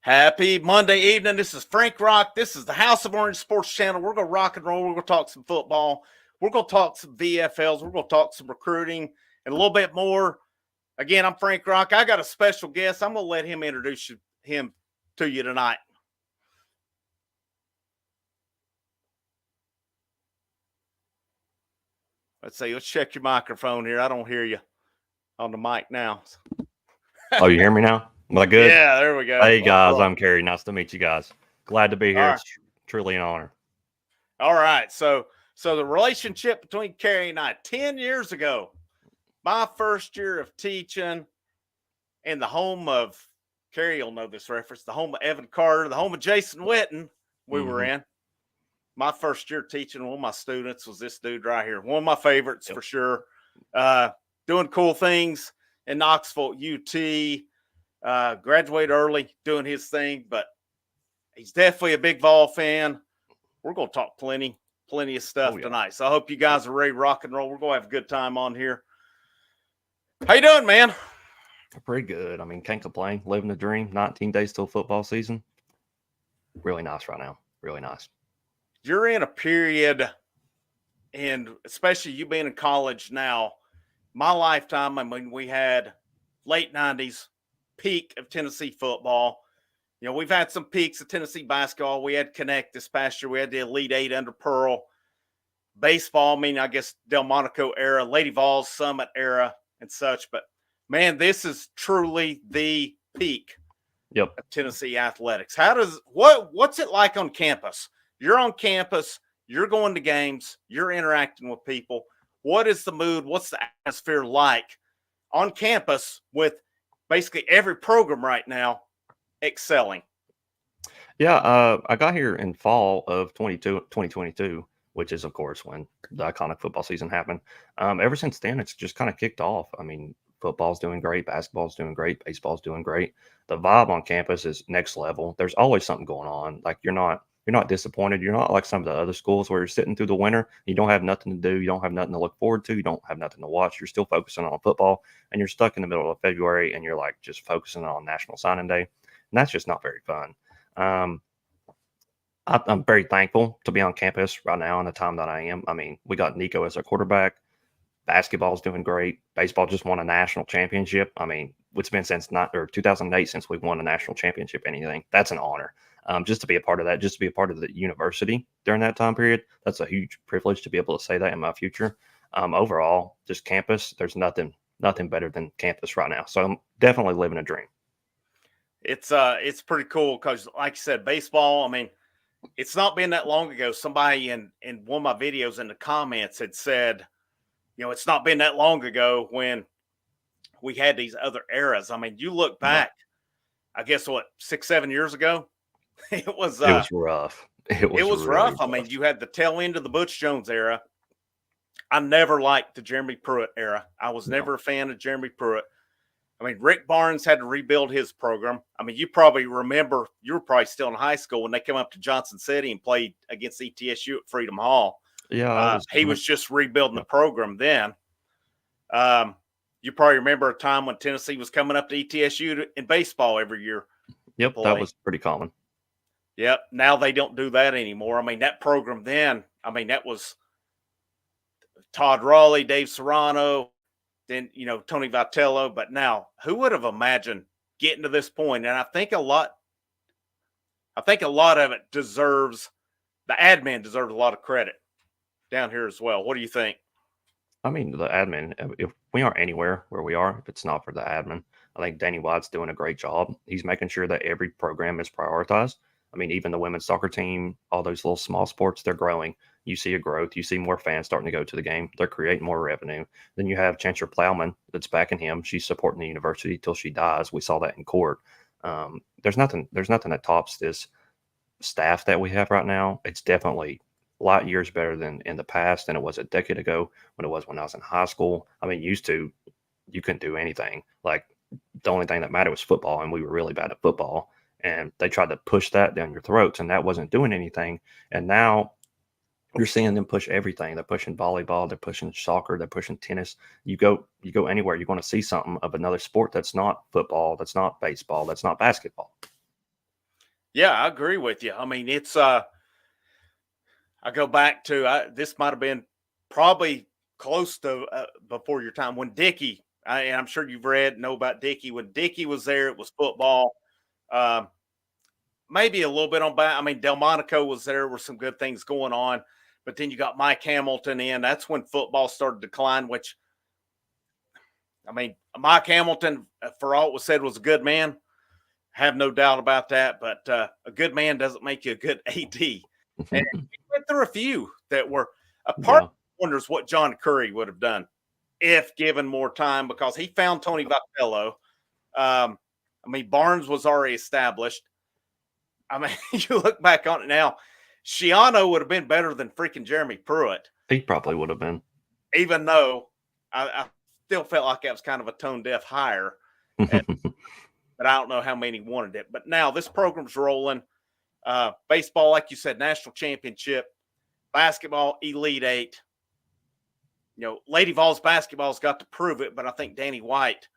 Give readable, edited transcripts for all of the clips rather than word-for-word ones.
Happy Monday evening. This is Frank Rock. This is the House of Orange Sports Channel. We're going to rock and roll. We're going to talk some football. We're going to talk some VFLs. We're going to talk some recruiting and a little bit more. Again, I'm Frank Rock. I got a special guest. I'm going to let him introduce him to you tonight. Let's see. Let's check your microphone here. I don't hear you on the mic now. Oh, you hear me now? Am I good? Yeah, there we go. Hey, guys. I'm Kerry. Nice to meet you guys. Glad to be here. Right. It's truly an honor. All right. So the relationship between Kerry and I, 10 years ago, my first year of teaching in the home of, Kerry will know this reference, the home of Evan Carter, the home of Jason Witten, we were in. My first year teaching, one of my students was this dude right here. One of my favorites for sure. Doing cool things in Knoxville, UT. Graduated early, doing his thing, but he's definitely a big Vol fan. We're going to talk plenty of stuff tonight. So I hope you guys are ready to rock and roll. We're going to have a good time on here. How you doing, man? Pretty good. I mean, can't complain. Living the dream. 19 days till football season. Really nice right now. Really nice. You're in a period, and especially you being in college now, my lifetime, I mean, we had late 90s, peak of Tennessee football. You know, we've had some peaks of Tennessee basketball. We had Connect this past year. We had the Elite Eight under Pearl. Baseball, I mean, I guess Delmonico era, Lady Vols Summit era and such. But, man, this is truly the peak of Tennessee athletics. What's it like on campus? You're on campus. You're going to games. You're interacting with people. What is the mood? What's the atmosphere like on campus with basically every program right now excelling? Yeah, I got here in fall of 2022, which is, of course, when the iconic football season happened. Ever since then, it's just kind of kicked off. I mean, football's doing great. Basketball's doing great. Baseball's doing great. The vibe on campus is next level. There's always something going on. Like, you're not disappointed. You're not like some of the other schools where you're sitting through the winter. You don't have nothing to do. You don't have nothing to look forward to. You don't have nothing to watch. You're still focusing on football, and you're stuck in the middle of February, and you're like just focusing on National Signing Day, and that's just not very fun. I'm very thankful to be on campus right now in the time that I am. I mean, we got Nico as our quarterback. Basketball is doing great. Baseball just won a national championship. I mean, it's been since 2008 since we've won a national championship. Anything that's an honor. Just to be a part of that, just to be a part of the university during that time period, that's a huge privilege to be able to say that in my future. Overall, just campus, there's nothing better than campus right now. So I'm definitely living a dream. It's pretty cool because, like you said, baseball, I mean, it's not been that long ago. Somebody in one of my videos in the comments had said, you know, it's not been that long ago when we had these other eras. I mean, you look back, I guess, 6-7 years ago? It was rough. It was really rough. I mean, you had the tail end of the Butch Jones era. I never liked the Jeremy Pruitt era. I was never a fan of Jeremy Pruitt. I mean, Rick Barnes had to rebuild his program. I mean, you probably remember, you were probably still in high school when they came up to Johnson City and played against ETSU at Freedom Hall. Yeah, he was just rebuilding the program then. You probably remember a time when Tennessee was coming up to ETSU in baseball every year. Yep, that was pretty common. Yep. Now they don't do that anymore. I mean, that program then, I mean, that was Todd Raleigh, Dave Serrano, then, you know, Tony Vitello. But now, who would have imagined getting to this point? And I think a lot of it deserves, the admin deserves a lot of credit down here as well. What do you think? I mean, the admin, if we aren't anywhere where we are, if it's not for the admin, I think Danny White's doing a great job. He's making sure that every program is prioritized. I mean, even the women's soccer team, all those little small sports, they're growing. You see a growth. You see more fans starting to go to the game. They're creating more revenue. Then you have Chancellor Plowman that's backing him. She's supporting the university till she dies. We saw that in court. There's nothing that tops this staff that we have right now. It's definitely a lot years better than in the past than it was a decade ago when I was in high school. I mean, you couldn't do anything. Like, the only thing that mattered was football, and we were really bad at football. And they tried to push that down your throats, and that wasn't doing anything. And now you're seeing them push everything. They're pushing volleyball. They're pushing soccer. They're pushing tennis. You go anywhere, you're going to see something of another sport that's not football, that's not baseball, that's not basketball. Yeah, I agree with you. I mean, it's I go back to this might have been probably close to before your time when Dickey. And I'm sure you've read know about Dickey. When Dickey was there, it was football. Um, Maybe a little bit on back. I mean, Delmonico was there. Were some good things going on, but then you got Mike Hamilton in. That's when football started to decline. Which I mean, Mike Hamilton, for all it was said, was a good man. Have no doubt about that. But a good man doesn't make you a good AD. And we went through a few that were a part Yeah. wonders what John Curry would have done if given more time because he found Tony Vitello. I mean, Barnes was already established. I mean, you look back on it now, Shiano would have been better than freaking Jeremy Pruitt, He probably would have been. even though I still felt like that was kind of a tone deaf hire. But I don't know how many wanted it. But now this program's rolling. Baseball, like you said, national championship. Basketball, Elite Eight. You know, Lady Vols basketball's got to prove it, but I think Danny White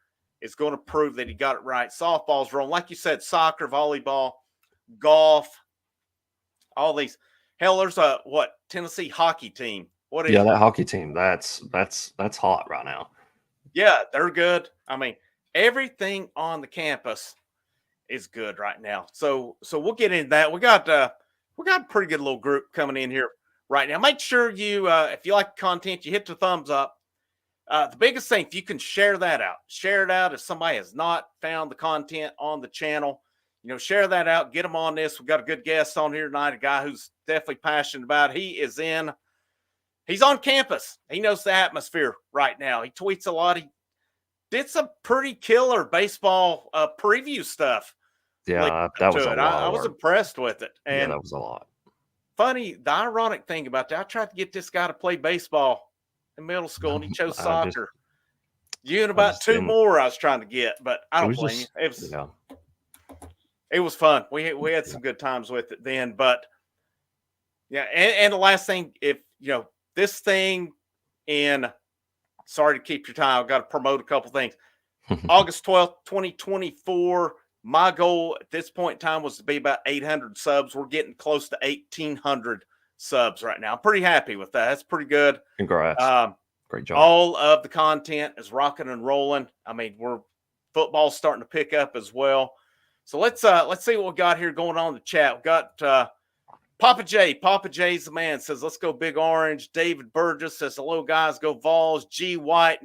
is going to prove that he got it right. Softball's rolling. Like you said, soccer, volleyball, golf, all these. Hell, there's a Tennessee hockey team. What is Yeah, it? that hockey team, that's hot right now. Yeah, they're good. I mean, everything on the campus is good right now. So we'll get into that. We got a pretty good little group coming in here right now. Make sure you if you like the content, you hit the thumbs up. The biggest thing, if you can share that out, share it out. If somebody has not found the content on the channel, you know, share that out, get them on this. We've got a good guest on here tonight, a guy who's definitely passionate about it. He's on campus. He knows the atmosphere right now. He tweets a lot. He did some pretty killer baseball preview stuff. Yeah, that was a lot I of was work. impressed with it. Yeah, And that was a lot. funny, the ironic thing about that, I tried to get this guy to play baseball in middle school, and he chose I just soccer. You and I about just two didn't. more I was trying to get, but I It don't was blame you. just It was fun. We had some good times with it then, but yeah. And the last thing, if you know this thing in, sorry to keep your time, I've got to promote a couple things. August 12th, 2024. My goal at this point in time was to be about 800 subs. We're getting close to 1,800 subs right now. I'm pretty happy with that. That's pretty good. Congrats. Great job. All of the content is rocking and rolling. I mean, football's starting to pick up as well. So let's see what we got here going on in the chat. We've got Papa J. Papa J's the man says, let's go Big Orange. David Burgess says, hello, guys. Go Vols. G. White,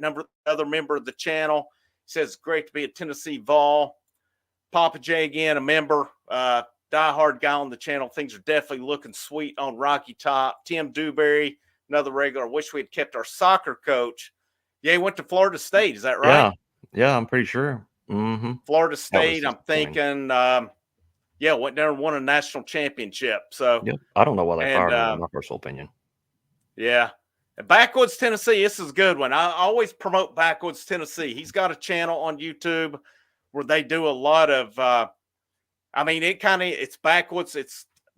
other member of the channel, says, great to be a Tennessee Vol. Papa J again, a member, diehard guy on the channel. Things are definitely looking sweet on Rocky Top. Tim Dewberry, another regular. I wish we had kept our soccer coach. Yeah, he went to Florida State. Is that right? Yeah, I'm pretty sure. Mm-hmm. Florida State, I'm thinking, went there and won a national championship. So, yep. I don't know why they fired him, in my personal opinion. Yeah. Backwoods Tennessee, this is a good one. I always promote Backwoods Tennessee. He's got a channel on YouTube where they do a lot of, I mean, it's backwoods.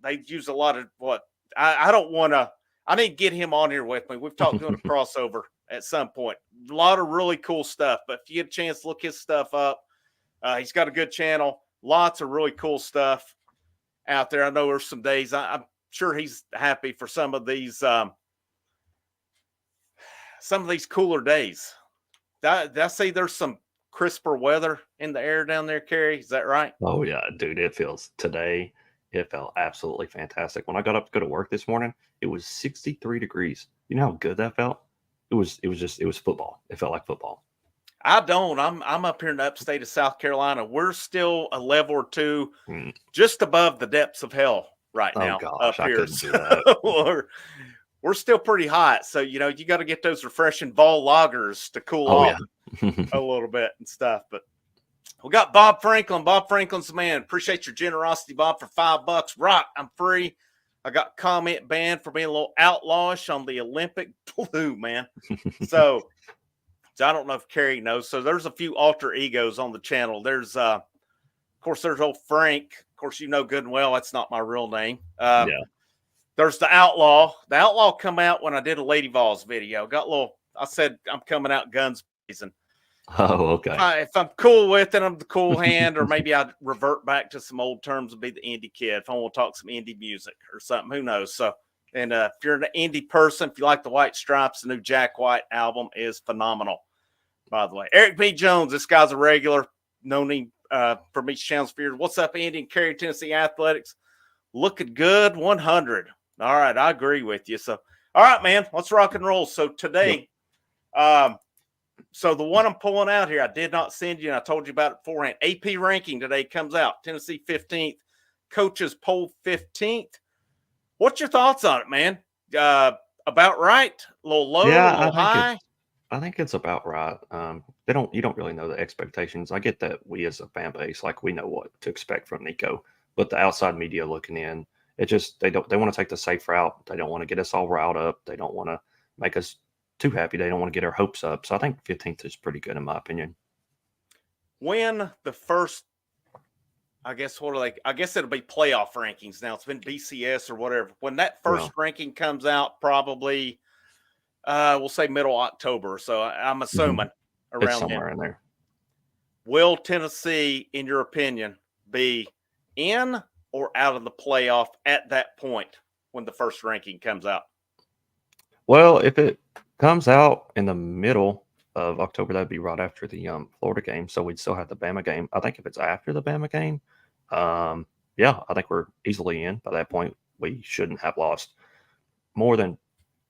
They use a lot of I don't want to, I need to get him on here with me. We've talked doing a crossover at some point. A lot of really cool stuff, but if you get a chance to look his stuff up, he's got a good channel. Lots of really cool stuff out there. I know there's some days I'm sure he's happy for some of these cooler days. Did I say there's some crisper weather in the air down there, Kerry? Is that right? Oh yeah, dude. It felt absolutely fantastic. When I got up to go to work this morning, it was 63 degrees. You know how good that felt? It was football. It felt like football. I don't. I'm up here in the upstate of South Carolina. We're still a level or two just above the depths of hell right now. Gosh, up here. I couldn't do that. We're still pretty hot. So, you got to get those refreshing Vol lagers to cool off a little bit and stuff. But we got Bob Franklin. Bob Franklin's the man. Appreciate your generosity, Bob, for $5. Rock, I'm free. I got comment banned for being a little outlawish on the Olympic blue, man. So I don't know if Kerry knows. So there's a few alter egos on the channel. There's, of course, there's old Frank. Of course, you know good and well that's not my real name. Yeah. There's the Outlaw. The Outlaw come out when I did a Lady Vols video. I said I'm coming out guns blazing. Oh, okay. If I'm cool with it, I'm the cool hand, or maybe I'd revert back to some old terms and be the indie kid if I want to talk some indie music or something. Who knows? So, and if you're an indie person, if you like the White Stripes, the new Jack White album is phenomenal. By the way, Eric B. Jones, this guy's a regular, known him from each channel's fears. What's up, Andy and Cary, Tennessee Athletics? Looking good, 100. All right, I agree with you. So, all right, man, let's rock and roll. So today, so the one I'm pulling out here, I did not send you, and I told you about it beforehand. AP ranking today comes out. Tennessee 15th, coaches poll 15th. What's your thoughts on it, man? About right? A little low, a Yeah, little high? I think it's about right. You don't really know the expectations. I get that we as a fan base, like we know what to expect from Nico, but the outside media looking in, it just they want to take the safe route. They don't want to get us all riled up. They don't want to make us too happy. They don't want to get our hopes up. So I think 15th is pretty good in my opinion. When the first, I guess I guess it'll be playoff rankings now. It's been BCS or whatever. When that first ranking comes out, probably we'll say middle October. So I'm assuming around it's somewhere in there. Will Tennessee, in your opinion, be in or out of the playoff at that point when the first ranking comes out? Well, if it comes out in the middle of October, that'd be right after the Florida game. So we'd still have the Bama game. I think if it's after the Bama game, yeah, I think we're easily in. By that point, we shouldn't have lost more than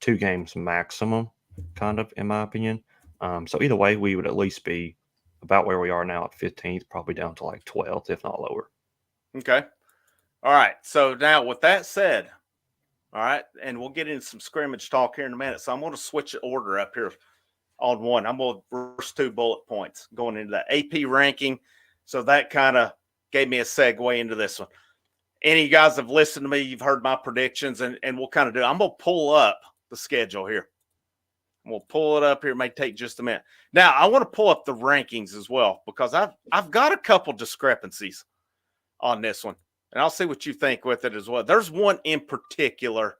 2 games maximum, kind of, in my opinion. So either way, we would at least be about where we are now at 15th, probably down to like 12th, if not lower. Okay. All right. So now with that said, all right, and we'll get into some scrimmage talk here in a minute. So I'm going to switch the order up here on one. I'm going to reverse 2 bullet points going into that AP ranking. So that kind of gave me a segue into this one. Any of you guys have listened to me, you've heard my predictions, and we'll kind of do. I'm going to pull up the schedule here. We'll pull it up here. It may take just a minute. Now, I want to pull up the rankings as well because I've got a couple discrepancies on this one, and I'll see what you think with it as well. There's one in particular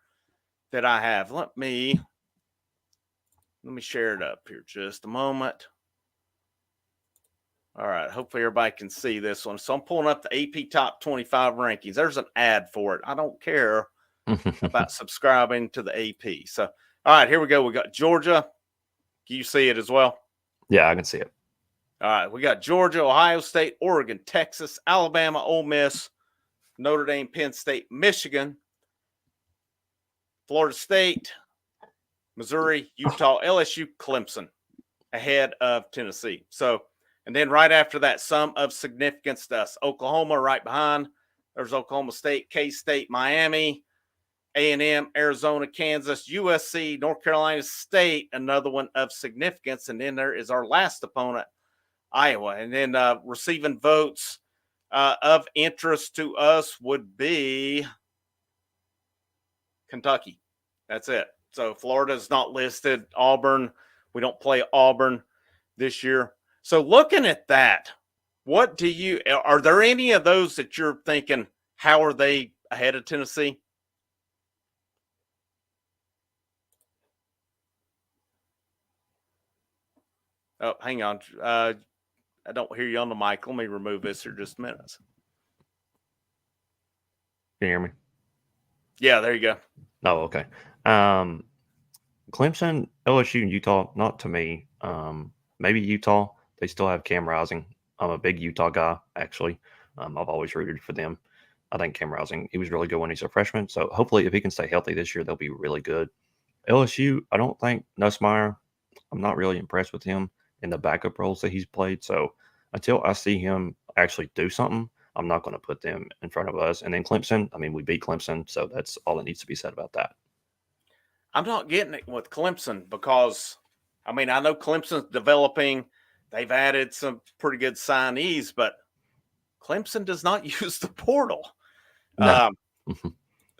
that I have. Let me share it up here just a moment. All right. Hopefully everybody can see this one. So I'm pulling up the AP Top 25 rankings. There's an ad for it. I don't care about subscribing to the AP. So, all right, here we go. We got Georgia. Can you see it as well? Yeah, I can see it. All right. We got Georgia, Ohio State, Oregon, Texas, Alabama, Ole Miss, Notre Dame, Penn State, Michigan, Florida State, Missouri, Utah, LSU, Clemson ahead of Tennessee. So, and then right after that, some of significance to us. Oklahoma right behind. There's Oklahoma State, K-State, Miami, A&M, Arizona, Kansas, USC, North Carolina State, another one of significance. And then there is our last opponent, Iowa. And then receiving votes of interest to us would be Kentucky. That's it. So Florida's not listed. Auburn, we don't play Auburn this year. So looking at that, are there any of those that you're thinking, how are they ahead of Tennessee? Oh, hang on. I don't hear you on the mic. Let me remove this here just a minute. Can you hear me? Yeah, there you go. Oh, okay. Clemson, LSU, and Utah, not to me. Maybe Utah. They still have Cam Rising. I'm a big Utah guy, actually. I've always rooted for them. I think Cam Rising, he was really good when he's a freshman. So hopefully if he can stay healthy this year, they'll be really good. LSU, I don't think Nussmeier, I'm not really impressed with him in the backup roles that he's played. So until I see him actually do something, I'm not going to put them in front of us. And then Clemson, I mean, we beat Clemson, so that's all that needs to be said about that. I'm not getting it with Clemson because, I mean, I know Clemson's developing. They've added some pretty good signees, but Clemson does not use the portal. No.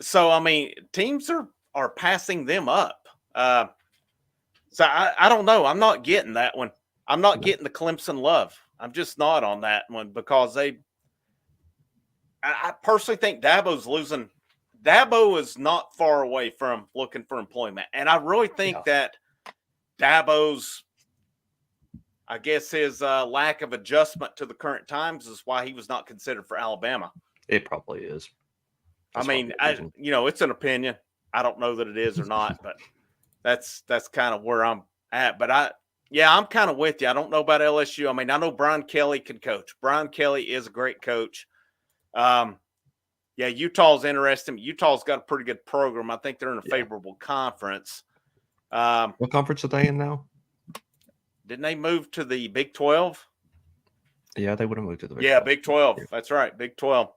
So, I mean, teams are passing them up. So I don't know. I'm not getting that one. I'm not getting the Clemson love. I'm just not on that one because I personally think Dabo's losing. Dabo is not far away from looking for employment. And I really think that Dabo's I guess his lack of adjustment to the current times is why he was not considered for Alabama. It probably is. I That's mean, probably the reason. it's an opinion. I don't know that it is or not, but that's kind of where I'm at. But I'm kind of with you. I don't know about LSU. I mean, I know Brian Kelly can coach. Brian Kelly is a great coach. Yeah, Utah's interesting. Utah's got a pretty good program. I think they're in a favorable conference. What conference are they in now? Didn't they move to the Big 12? Yeah, they would have moved to the Big 12. Big 12. That's right, Big 12.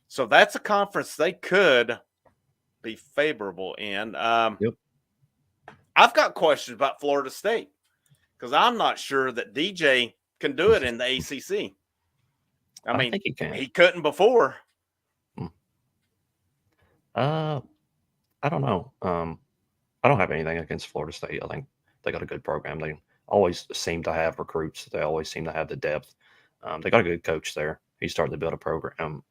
So that's a conference they could be favorable in. Yep. I've got questions about Florida State because I'm not sure that DJ can do it in the ACC. I mean, think he can. He couldn't before. I don't know. I don't have anything against Florida State. I think they got a good program. They always seem to have recruits. They always seem to have the depth. They got a good coach there. He's starting to build a program.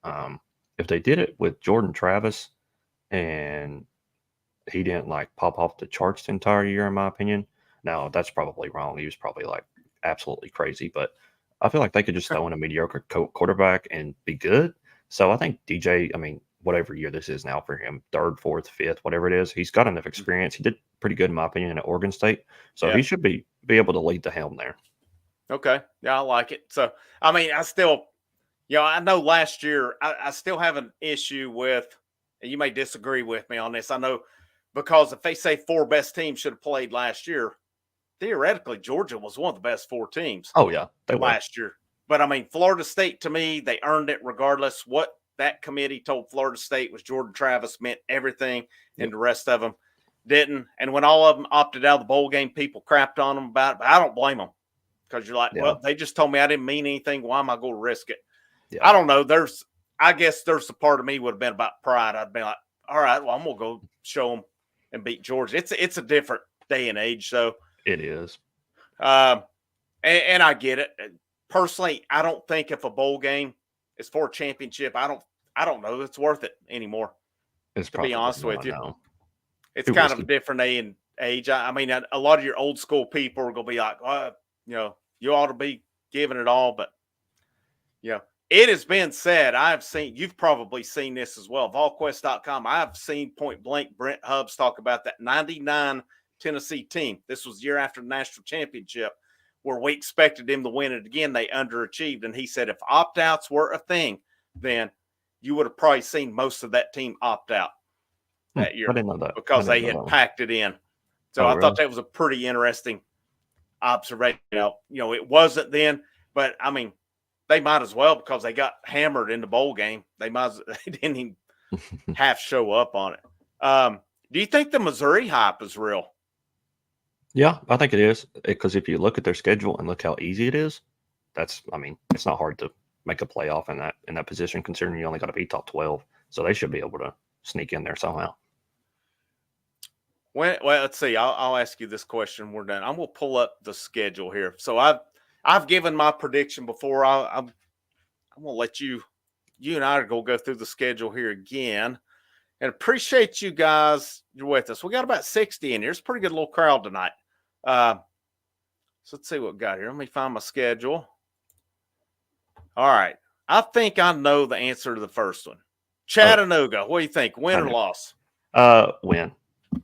If they did it with Jordan Travis and he didn't like pop off the charts the entire year, in my opinion. Now that's probably wrong. He was probably like absolutely crazy, but I feel like they could just throw in a mediocre quarterback and be good. So I think DJ, I mean, whatever year this is now for him, third, fourth, fifth, whatever it is, he's got enough experience. He did pretty good, in my opinion, at Oregon State. So he should be able to lead the helm there. Okay. Yeah, I like it. So, I mean, I still, I know last year, I still have an issue with, and you may disagree with me on this. I know because if they say 4 best teams should have played last year, theoretically, Georgia was one of the best 4 teams. Oh, yeah. They last year. But, I mean, Florida State, to me, they earned it regardless. What that committee told Florida State was Jordan Travis meant everything, and the rest of them didn't. And when all of them opted out of the bowl game, people crapped on them about it. But I don't blame them because you're like, well, they just told me I didn't mean anything. Why am I going to risk it? I don't know. I guess there's a part of me would have been about pride. I'd be like, all right, well, I'm going to go show them and beat Georgia. It's a different day and age. So it is. And I get it. Personally, I don't think if a bowl game is for a championship, I don't know it's worth it anymore. To be honest with you, it's kind of a different day and age. I mean, a lot of your old school people are going to be like, well, you ought to be giving it all. But, it has been said, you've probably seen this as well. VolQuest.com. I've seen point blank Brent Hubbs talk about that 99 Tennessee team. This was the year after the national championship where we expected him to win it again. They underachieved. And he said, if opt-outs were a thing, then you would have probably seen most of that team opt out that year. I didn't know that. Because they had packed it in. So I thought that was a pretty interesting observation. It wasn't then, but I mean, they might as well because they got hammered in the bowl game. They didn't even half show up on it. Do you think the Missouri hype is real? Yeah, I think it is, because if you look at their schedule and look how easy it is, it's not hard to make a playoff in that position, considering you only got to be top 12. So they should be able to sneak in there somehow. Well, let's see. I'll ask you this question. We're done. I'm going to pull up the schedule here. So I've given my prediction before. I'm going to let you and I go through the schedule here again. And appreciate you guys. You're with us. We got about 60 in here. It's a pretty good little crowd tonight. So let's see what we got here. Let me find my schedule. All right. I think I know the answer to the first one. Chattanooga. What do you think? Win or loss? Win.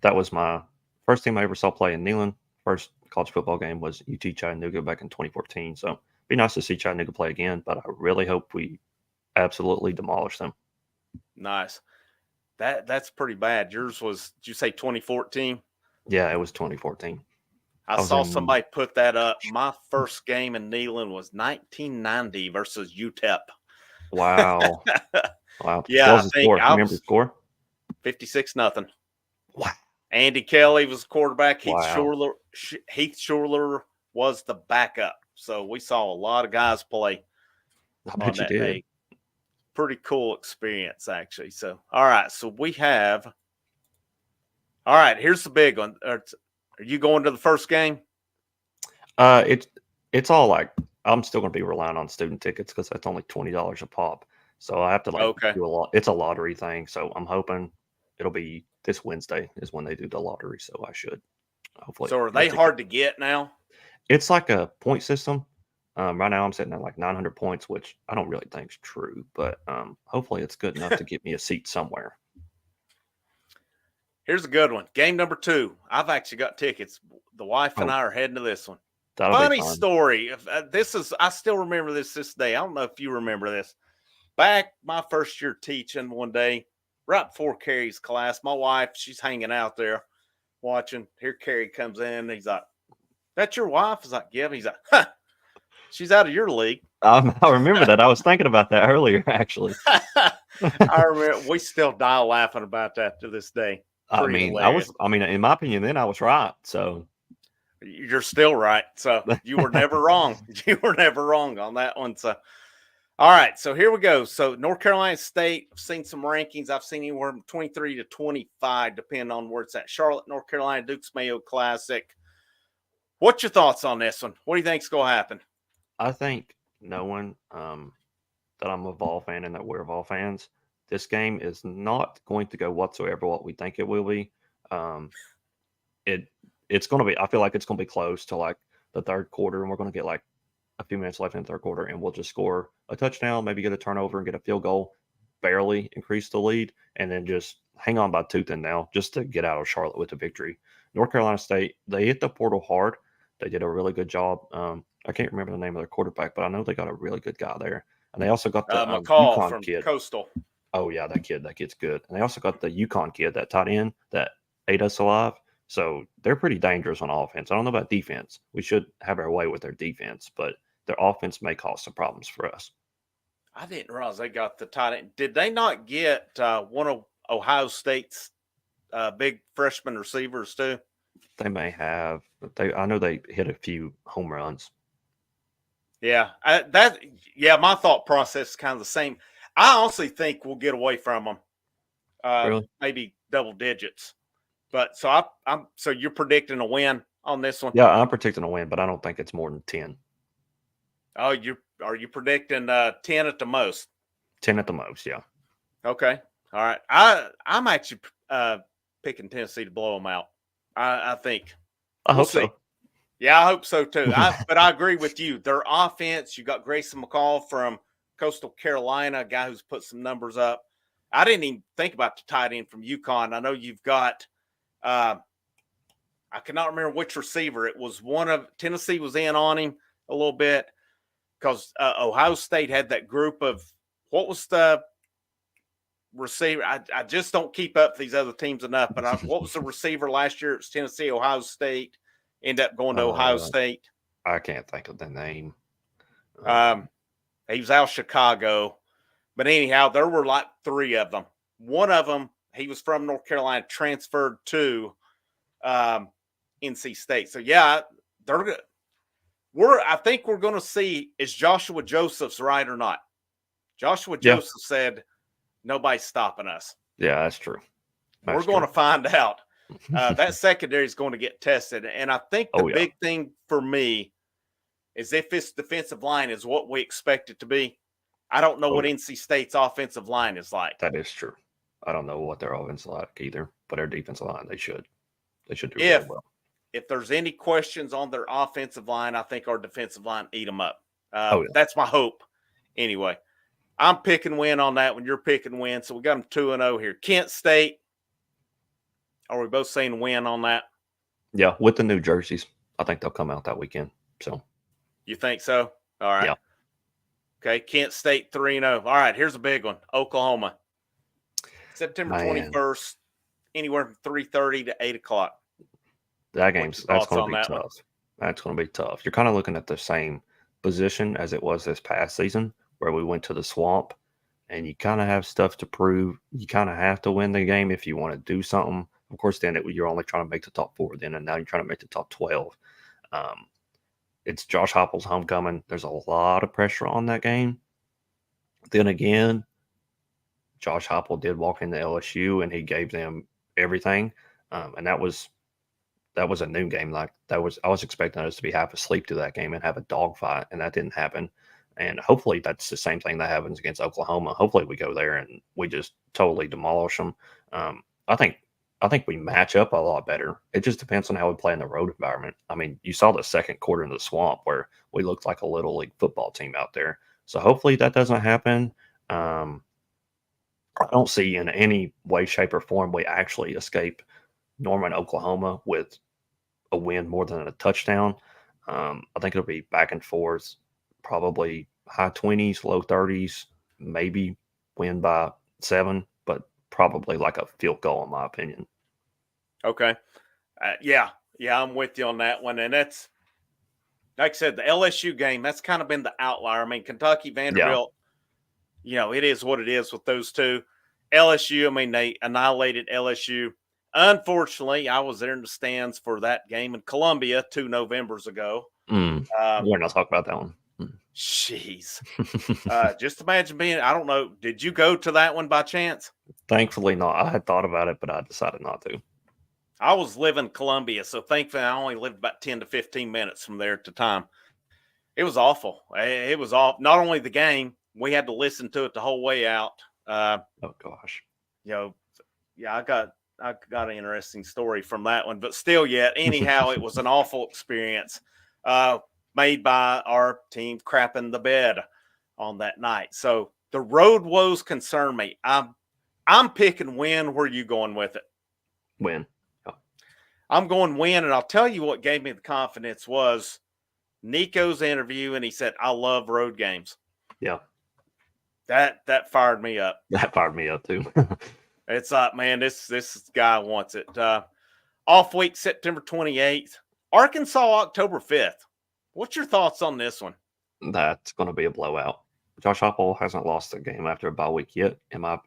That was my first team I ever saw play in Neyland. First college football game was UT Chattanooga back in 2014. So it'd be nice to see Chattanooga play again, but I really hope we absolutely demolish them. Nice. That's pretty bad. Yours was, did you say 2014? Yeah, it was 2014. I saw somebody put that up. My first game in Neyland was 1990 versus UTEP. Wow. Wow. Yeah, I remember the score? 56-0. Wow. Andy Kelly was the quarterback. Heath Wow. Schuler was the backup. So we saw a lot of guys play I bet you did. day. Pretty cool experience, actually. So, all right. So we have. All right. Here's the big one. Are you going to the first game? It's all like, I'm still going to be relying on student tickets because that's only $20 a pop. So I have to do a lot. It's a lottery thing. So I'm hoping it'll be this Wednesday is when they do the lottery. So I should hopefully. So are they hard to get now? It's like a point system. Right now, I'm sitting at like 900 points, which I don't really think is true, but hopefully it's good enough to get me a seat somewhere. Here's a good one. Game number 2. I've actually got tickets. The wife and Oh, I are heading to this one. that'll be Funny fun. story. This is, I still remember this day. I don't know if you remember this. Back my first year teaching one day, right before Carrie's class, my wife, she's hanging out there watching. Here Carrie comes in. He's like, "That's your wife?" I was like, "Yeah." He's like, "Huh, she's out of your league." I remember that. I was thinking about that earlier, actually. I remember we still die laughing about that to this day. Pretty hilarious. In my opinion, then I was right. So You're still right. So you were never wrong. You were never wrong on that one. So, all right. So here we go. So North Carolina State, I've seen some rankings. I've seen anywhere from 23 to 25, depending on where it's at. Charlotte, North Carolina, Dukes Mayo Classic. What's your thoughts on this one? What do you think's going to happen? I think knowing that I'm a Vol fan and that we're Vol fans, this game is not going to go whatsoever what we think it will be. Um, it it's going to be. I feel like it's going to be close to like the third quarter, and we're going to get like a few minutes left in the third quarter, and we'll just score a touchdown, maybe get a turnover, and get a field goal, barely increase the lead, and then just hang on by tooth and nail just to get out of Charlotte with a victory. North Carolina State, they hit the portal hard. They did a really good job. I can't remember the name of their quarterback, but I know they got a really good guy there. And they also got the McCall UConn from kid. Coastal. Oh, yeah, that kid's good. And they also got the UConn kid, that tight end that ate us alive. So they're pretty dangerous on offense. I don't know about defense. We should have our way with their defense, but their offense may cause some problems for us. I didn't realize they got the tight end. Did they not get one of Ohio State's big freshman receivers too? They may have. I know they hit a few home runs. Yeah, my thought process is kind of the same. I honestly think we'll get away from them. Really? Maybe double digits. But so so you're predicting a win on this one? Yeah, I'm predicting a win, but I don't think it's more than 10. Oh, are you predicting 10 at the most? 10 at the most, yeah. Okay. All right. I'm actually picking Tennessee to blow them out. I think. I hope so. Yeah, I hope so too. But I agree with you. Their offense, you got Grayson McCall from Coastal Carolina, a guy who's put some numbers up. I didn't even think about the tight end from UConn. I know you've got I cannot remember which receiver. It was one of Tennessee was in on him a little bit because Ohio State had that group of what was the receiver? I just don't keep up these other teams enough. But what was the receiver last year? It was Tennessee, Ohio State. End up going to Ohio State. I can't think of the name. He was out of Chicago. But anyhow, there were like 3 of them. One of them, he was from North Carolina, transferred to NC State. So yeah, they're good. I think we're going to see, is Joshua Joseph's right or not? Joshua Joseph said, nobody's stopping us. Yeah, that's true. We're going to find out. That secondary is going to get tested. And I think the big thing for me is if its defensive line is what we expect it to be. I don't know what NC State's offensive line is like. That is true. I don't know what their offense is like either, but their defensive line, they should do really well. If there's any questions on their offensive line, I think our defensive line eat them up. That's my hope. Anyway, I'm picking win on that one. You're picking win. So we got them 2-0 here. Kent State. Are we both saying win on that? Yeah, with the new jerseys. I think they'll come out that weekend. So you think so? All right. Yeah. Okay, Kent State 3-0. All right, here's a big one. Oklahoma. September 21st, anywhere from 3:30 to 8 o'clock. That's going to be tough. That's going to be tough. You're kind of looking at the same position as it was this past season, where we went to the swamp, and you kind of have stuff to prove. You kind of have to win the game if you want to do something. Of course, then you're only trying to make the top 4 then, and now you're trying to make the top 12. It's Josh Heupel's homecoming. There's a lot of pressure on that game. Then again, Josh Heupel did walk into LSU, and he gave them everything, and that was a noon game. I was expecting us to be half asleep to that game and have a dogfight, and that didn't happen. And hopefully that's the same thing that happens against Oklahoma. Hopefully we go there and we just totally demolish them. I think I think we match up a lot better. It just depends on how we play in the road environment. I mean, you saw the second quarter in the Swamp where we looked like a little league football team out there. So hopefully that doesn't happen. I don't see in any way, shape, or form we actually escape Norman, Oklahoma with a win more than a touchdown. I think it'll be back and forth, probably high 20s, low 30s, maybe win by 7, but probably like a field goal, in my opinion. Okay. Yeah, I'm with you on that one. And that's, like I said, the LSU game, that's kind of been the outlier. I mean, Kentucky, Yeah. Vanderbilt, it is what it is with those two. LSU, I mean, they annihilated LSU. Unfortunately, I was there in the stands for that game in Columbia 2 Novembers ago. We're not talking about that one. Jeez. Just imagine I don't know, did you go to that one by chance? Thankfully not. I had thought about it, but I decided not to. I was living in Columbia, so thankfully I only lived about 10 to 15 minutes from there at the time. It was awful. It was off. Not only the game, we had to listen to it the whole way out. Oh gosh. Yeah, I got an interesting story from that one, but still, yet anyhow, it was an awful experience made by our team crapping the bed on that night. So the road woes concern me. I'm picking win. Where are you going with it? Win. Oh. I'm going win, and I'll tell you what gave me the confidence was Nico's interview, and he said, "I love road games." Yeah. That fired me up. That fired me up too. It's like, man, this guy wants it. Off week, September 28th. Arkansas, October 5th. What's your thoughts on this one? That's going to be a blowout. Josh Heupel hasn't lost a game after a bye week yet, I'm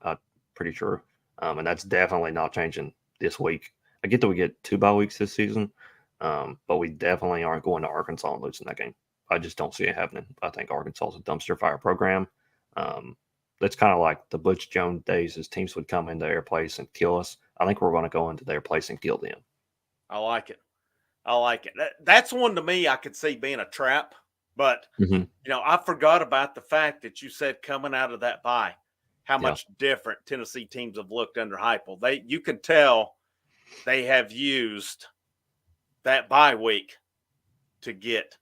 pretty sure. And that's definitely not changing this week. I get that we get 2 bye weeks this season, but we definitely aren't going to Arkansas and losing that game. I just don't see it happening. I think Arkansas is a dumpster fire program. That's kind of like the Butch Jones days as teams would come into their place and kill us. I think we're going to go into their place and kill them. I like it. That's one to me I could see being a trap. But, I forgot about the fact that you said coming out of that bye, how much different Tennessee teams have looked under Heupel. You can tell they have used that bye week to get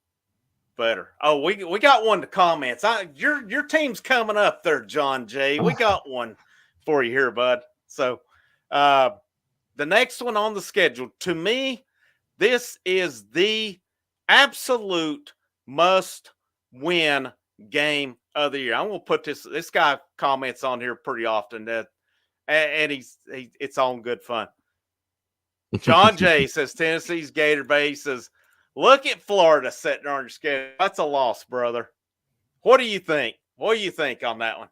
better. Oh, we got one to comments. Your team's coming up there, John Jay. We got one for you here, bud. So the next one on the schedule, to me, this is the absolute must-win game of the year. I'm gonna put this guy comments on here pretty often, and it's all good fun. John Jay says Tennessee's Gator Bay says, look at Florida sitting on your schedule. That's a loss, brother. What do you think? What do you think on that one?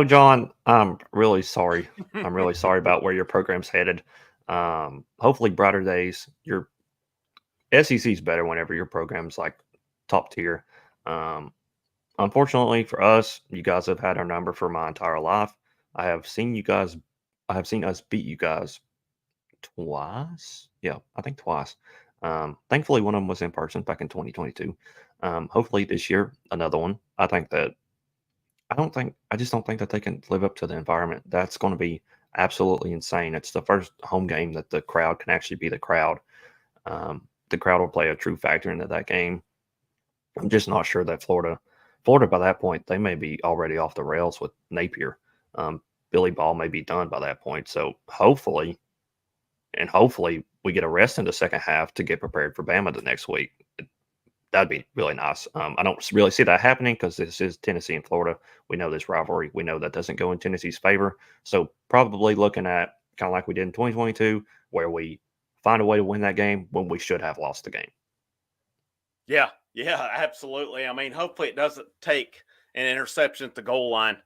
John, I'm really sorry. I'm really sorry about where your program's headed. Hopefully brighter days. Your SEC's better whenever your program's like top tier. Unfortunately for us, you guys have had our number for my entire life. I have seen us beat you guys twice. Yeah, I think twice. Thankfully, one of them was in person back in 2022. Hopefully this year, another one. I just don't think that they can live up to the environment. That's going to be absolutely insane. It's the first home game that the crowd can actually be the crowd. The crowd will play a true factor into that game. I'm just not sure that Florida by that point, they may be already off the rails with Napier. Billy Ball may be done by that point. So hopefully we get a rest in the second half to get prepared for Bama the next week. That'd be really nice. I don't really see that happening because this is Tennessee and Florida. We know this rivalry. We know that doesn't go in Tennessee's favor. So probably looking at kind of like we did in 2022, where we find a way to win that game when we should have lost the game. Yeah, absolutely. I mean, hopefully it doesn't take an interception at the goal line.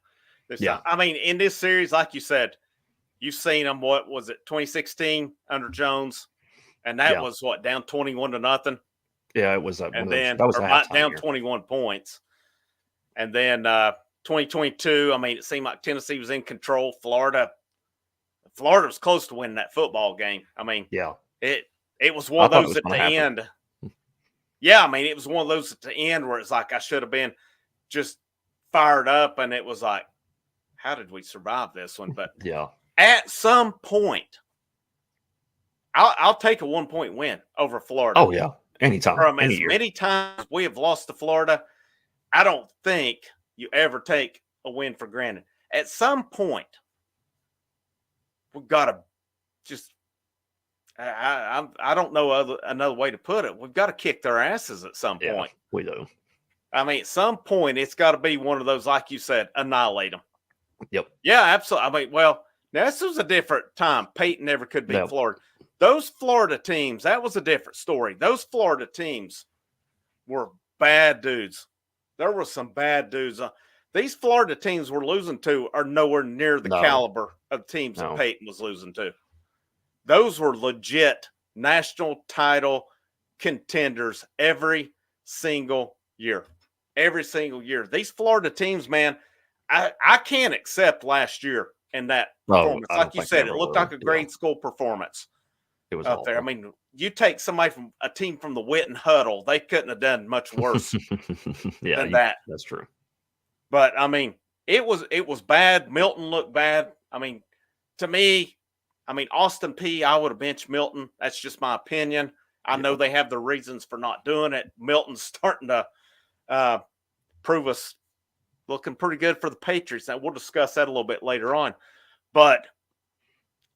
I mean, in this series, like you said, you've seen them, what was it, 2016 under Jones? And that was what, down 21-0? Yeah, it was. And then that was down 21 points. And then 2022, I mean, it seemed like Tennessee was in control. Florida was close to winning that football game. I mean, it was one of those at the end. Yeah, I mean, it was one of those at the end where it's like I should have been just fired up, and it was like, how did we survive this one? But at some point, I'll take a 1-point win over Florida. Oh yeah, anytime, From any as year. many times we have lost to Florida, I don't think you ever take a win for granted. At some point, we've got to just I don't know another way to put it. We've got to kick their asses at some Yeah, point. we do. I mean, at some point, it's got to be one of those, like you said, annihilate them. Yep. Yeah, absolutely. I mean, well, now this was a different time. Peyton never could beat Yep. Florida. Those Florida teams, that was a different story. Those Florida teams were bad dudes. There were some bad dudes. These Florida teams we're losing to are nowhere near the No. caliber of teams that Peyton was losing to. Those were legit national title contenders every single year. Every single year. These Florida teams, man, I can't accept last year in that performance. Like you said, it looked like a grade school performance. It was up there. I mean, you take somebody from a team from the Witten Huddle, they couldn't have done much worse than that. That's true. But I mean, it was bad. Milton looked bad. I mean, to me, Austin P, I would have benched Milton. That's just my opinion. I know they have their reasons for not doing it. Milton's starting to prove us looking pretty good for the Patriots. Now we'll discuss that a little bit later on. But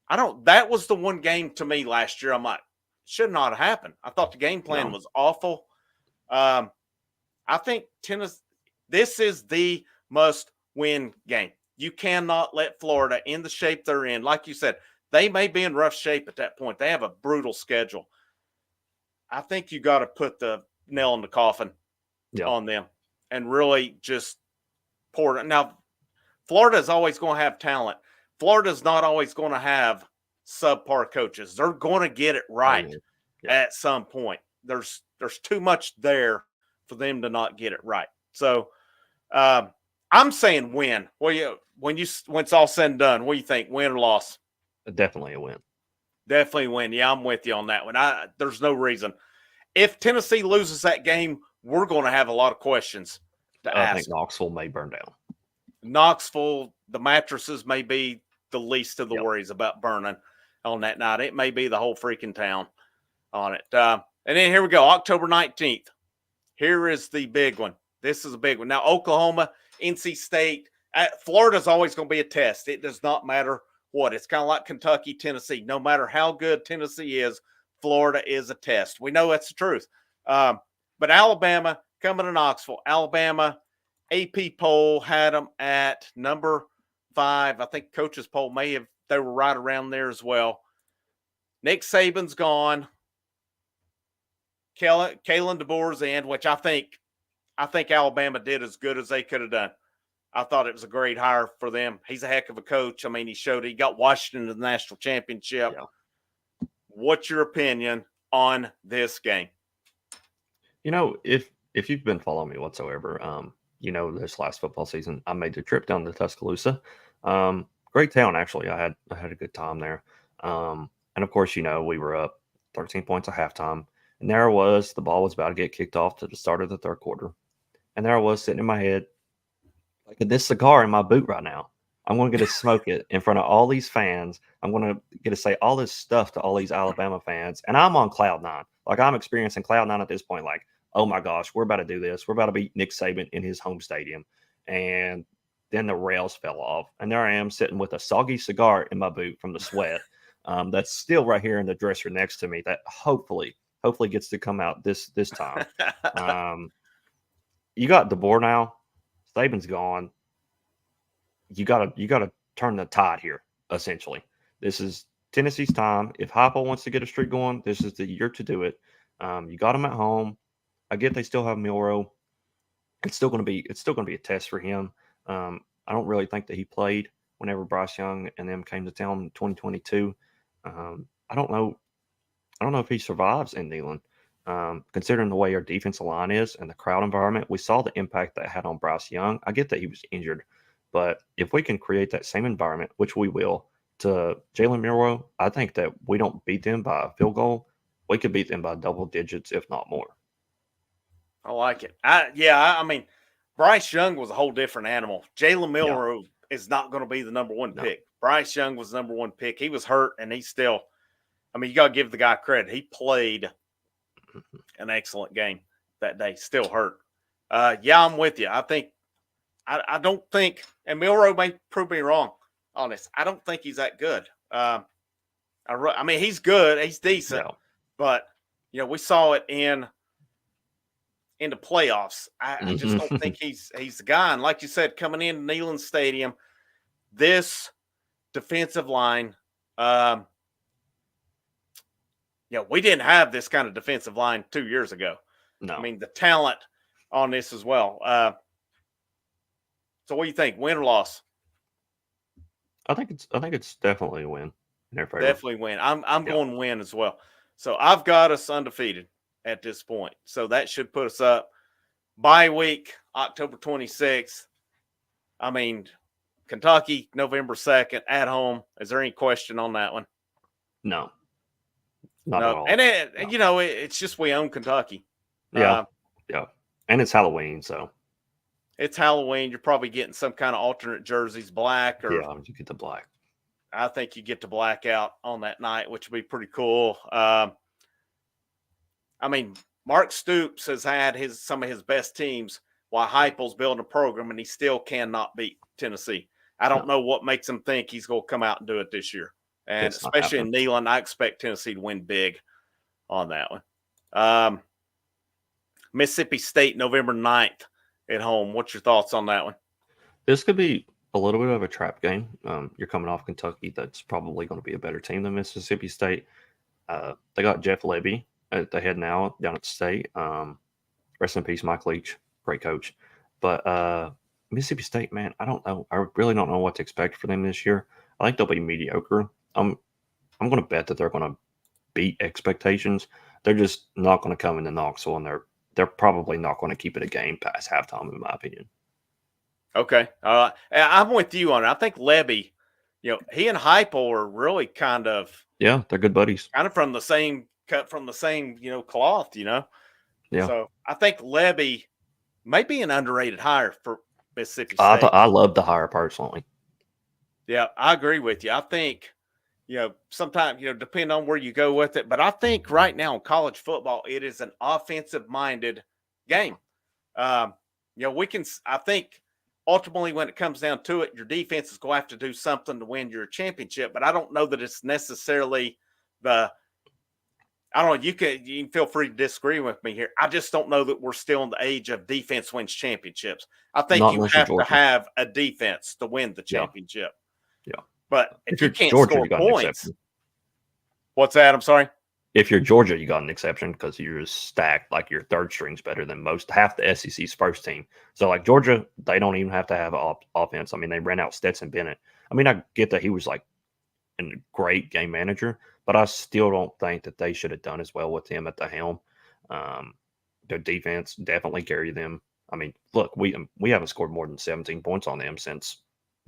that was the one game to me last year. I'm like, should not have happened. I thought the game plan was awful. I think Tennessee, this is the must-win game. You cannot let Florida in the shape they're in. Like you said, they may be in rough shape at that point. They have a brutal schedule. I think you got to put the nail in the coffin on them and really just pour it. Now, Florida is always going to have talent. Florida's not always going to have subpar coaches. They're going to get it right at some point. There's too much there for them to not get it right. So I'm saying win. Well, when it's all said and done, what do you think? Win or loss? Definitely a win. Definitely win. Yeah, I'm with you on that one. There's no reason. If Tennessee loses that game, we're going to have a lot of questions to ask. I think Knoxville may burn down. Knoxville, the mattresses may be the least of the worries about burning on that night. It may be the whole freaking town on it. And then here we go, October 19th. Here is the big one. This is a big one. Now, Oklahoma, NC State, Florida's always going to be a test. It does not matter what. It's kind of like Kentucky, Tennessee. No matter how good Tennessee is, Florida is a test. We know that's the truth. But Alabama coming to Knoxville. Alabama, AP poll had them at number 5. I think coaches poll they were right around there as well. Nick Saban's gone. Kalen DeBoer's in, which I think Alabama did as good as they could have done. I thought it was a great hire for them. He's a heck of a coach. I mean, he got Washington to the national championship. Yeah. What's your opinion on this game? If you've been following me whatsoever, this last football season, I made the trip down to Tuscaloosa. Great town, actually. I had a good time there. And of course, we were up 13 points at halftime. And there I was, the ball was about to get kicked off to the start of the third quarter. And there I was sitting in my head, like this cigar in my boot right now. I'm going to get to smoke it in front of all these fans. I'm going to get to say all this stuff to all these Alabama fans. And I'm on cloud 9. Like I'm experiencing cloud 9 at this point. Like, oh my gosh, we're about to do this. We're about to beat Nick Saban in his home stadium. And then the rails fell off. And there I am sitting with a soggy cigar in my boot from the sweat. That's still right here in the dresser next to me that hopefully gets to come out this time. You got DeBoer now. Saban's gone. You gotta turn the tide here, essentially. This is Tennessee's time. If Heupel wants to get a streak going, this is the year to do it. You got him at home. I get they still have Milroe. It's still gonna be a test for him. I don't really think that he played whenever Bryce Young and them came to town in 2022. I don't know if he survives in Neyland. Considering the way our defensive line is and the crowd environment, we saw the impact that had on Bryce Young. I get that he was injured, but if we can create that same environment, which we will, to Jalen Milroe, I think that we don't beat them by a field goal. We could beat them by double digits, if not more. I like it. I mean, Bryce Young was a whole different animal. Jalen Milroe is not going to be the number one No. pick. Bryce Young was the number one pick. He was hurt, and he still – I mean, you got to give the guy credit. He played an excellent game that day, still hurt. Yeah, I'm with you. I think – I don't think – and Milroe may prove me wrong on this. I don't think he's that good. I mean, he's good. He's decent. No. But, we saw it in the playoffs. I just don't think he's the guy. And like you said, coming into Neyland Stadium, this defensive line, we didn't have this kind of defensive line 2 years ago. No. I mean, the talent on this as well. So what do you think? Win or loss? I think it's definitely a win in their favor. Definitely win. I'm going win as well. So I've got us undefeated at this point. So that should put us up. Bye week, October 26th. I mean, Kentucky, November 2nd, at home. Is there any question on that one? No. Not at all. And it's just we own Kentucky. Yeah. And it's Halloween, so. It's Halloween. You're probably getting some kind of alternate jerseys, black or. Yeah, you get the black. I think you get to black out on that night, which would be pretty cool. I mean, Mark Stoops has had some of his best teams while Heupel's building a program, and he still cannot beat Tennessee. I don't know what makes him think he's going to come out and do it this year. And especially in Neyland, I expect Tennessee to win big on that one. Mississippi State, November 9th at home. What's your thoughts on that one? This could be a little bit of a trap game. You're coming off Kentucky. That's probably going to be a better team than Mississippi State. They got Jeff Lebby at the head now down at the state. Rest in peace, Mike Leach. Great coach. But Mississippi State, man, I don't know. I really don't know what to expect for them this year. I think they'll be mediocre. I'm going to bet that they're going to beat expectations. They're just not going to come into Knoxville, and they're probably not going to keep it a game past halftime, in my opinion. Okay. I'm with you on it. I think Lebby, he and Heupel are really kind of – yeah, they're good buddies. Kind of from the same cloth, Yeah. So I think Lebby may be an underrated hire for Mississippi State. I love the hire personally. Yeah, I agree with you. I think, sometimes, depending on where you go with it, but I think right now in college football, it is an offensive-minded game. I think ultimately when it comes down to it, your defense is going to have to do something to win your championship, but I don't know that it's necessarily I don't know, you can feel free to disagree with me here. I just don't know that we're still in the age of defense wins championships. I think you have to have a defense to win the championship. Yeah. But if you can't score points, what's that? I'm sorry. If you're Georgia, you got an exception because you're just stacked. Like your third string's better than half the SEC's first team. So like Georgia, they don't even have to have offense. I mean, they ran out Stetson Bennett. I mean, I get that he was like a great game manager, but I still don't think that they should have done as well with him at the helm. Their defense definitely carried them. I mean, look, we haven't scored more than 17 points on them since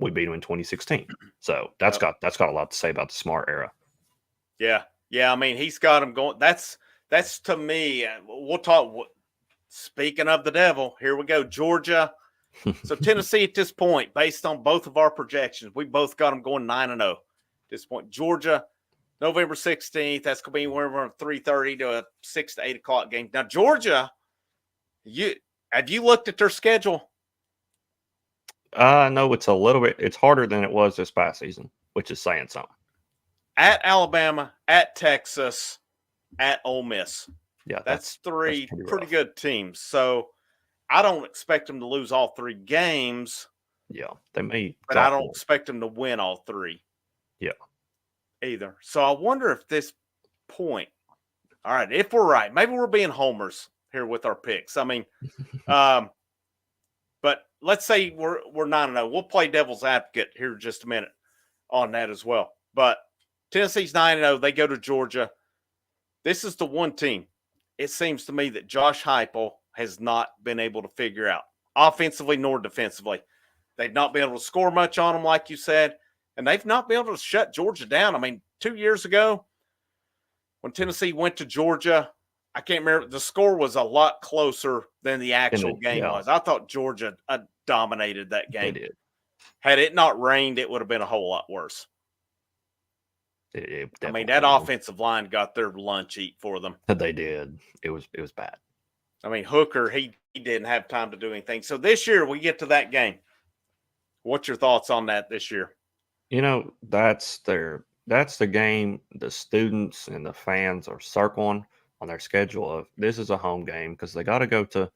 we beat them in 2016. So that's got a lot to say about the Smart era. Yeah. Yeah, I mean, he's got him going. That's to me. We'll talk. Speaking of the devil, here we go. Georgia. So Tennessee at this point, based on both of our projections, we both got them going 9-0 at this point. Georgia, November 16th. That's going to be anywhere from 3:30 to a 6 to 8 o'clock game. Now, Georgia, have you looked at their schedule? No, it's a little bit. It's harder than it was this past season, which is saying something. At Alabama, at Texas, at Ole Miss. Yeah, that's three pretty good teams. So I don't expect them to lose all three games. Yeah, they may. But I don't expect them to win all three. Yeah. Either. So I wonder if this point, all right, if we're right, maybe we're being homers here with our picks. I mean, but let's say we're 9-0. We'll play devil's advocate here in just a minute on that as well. But Tennessee's 9-0. They go to Georgia. This is the one team, it seems to me, that Josh Heupel has not been able to figure out, offensively nor defensively. They've not been able to score much on them, like you said, and they've not been able to shut Georgia down. I mean, 2 years ago, when Tennessee went to Georgia, I can't remember, the score was a lot closer than the actual game was. I thought Georgia dominated that game. They did. Had it not rained, it would have been a whole lot worse. It I mean, definitely that would have offensive line got their lunch eat for them. been. They did. It was bad. I mean, Hooker, he didn't have time to do anything. So this year we get to that game. What's your thoughts on that this year? That's the game the students and the fans are circling on their schedule of this is a home game because they got to go to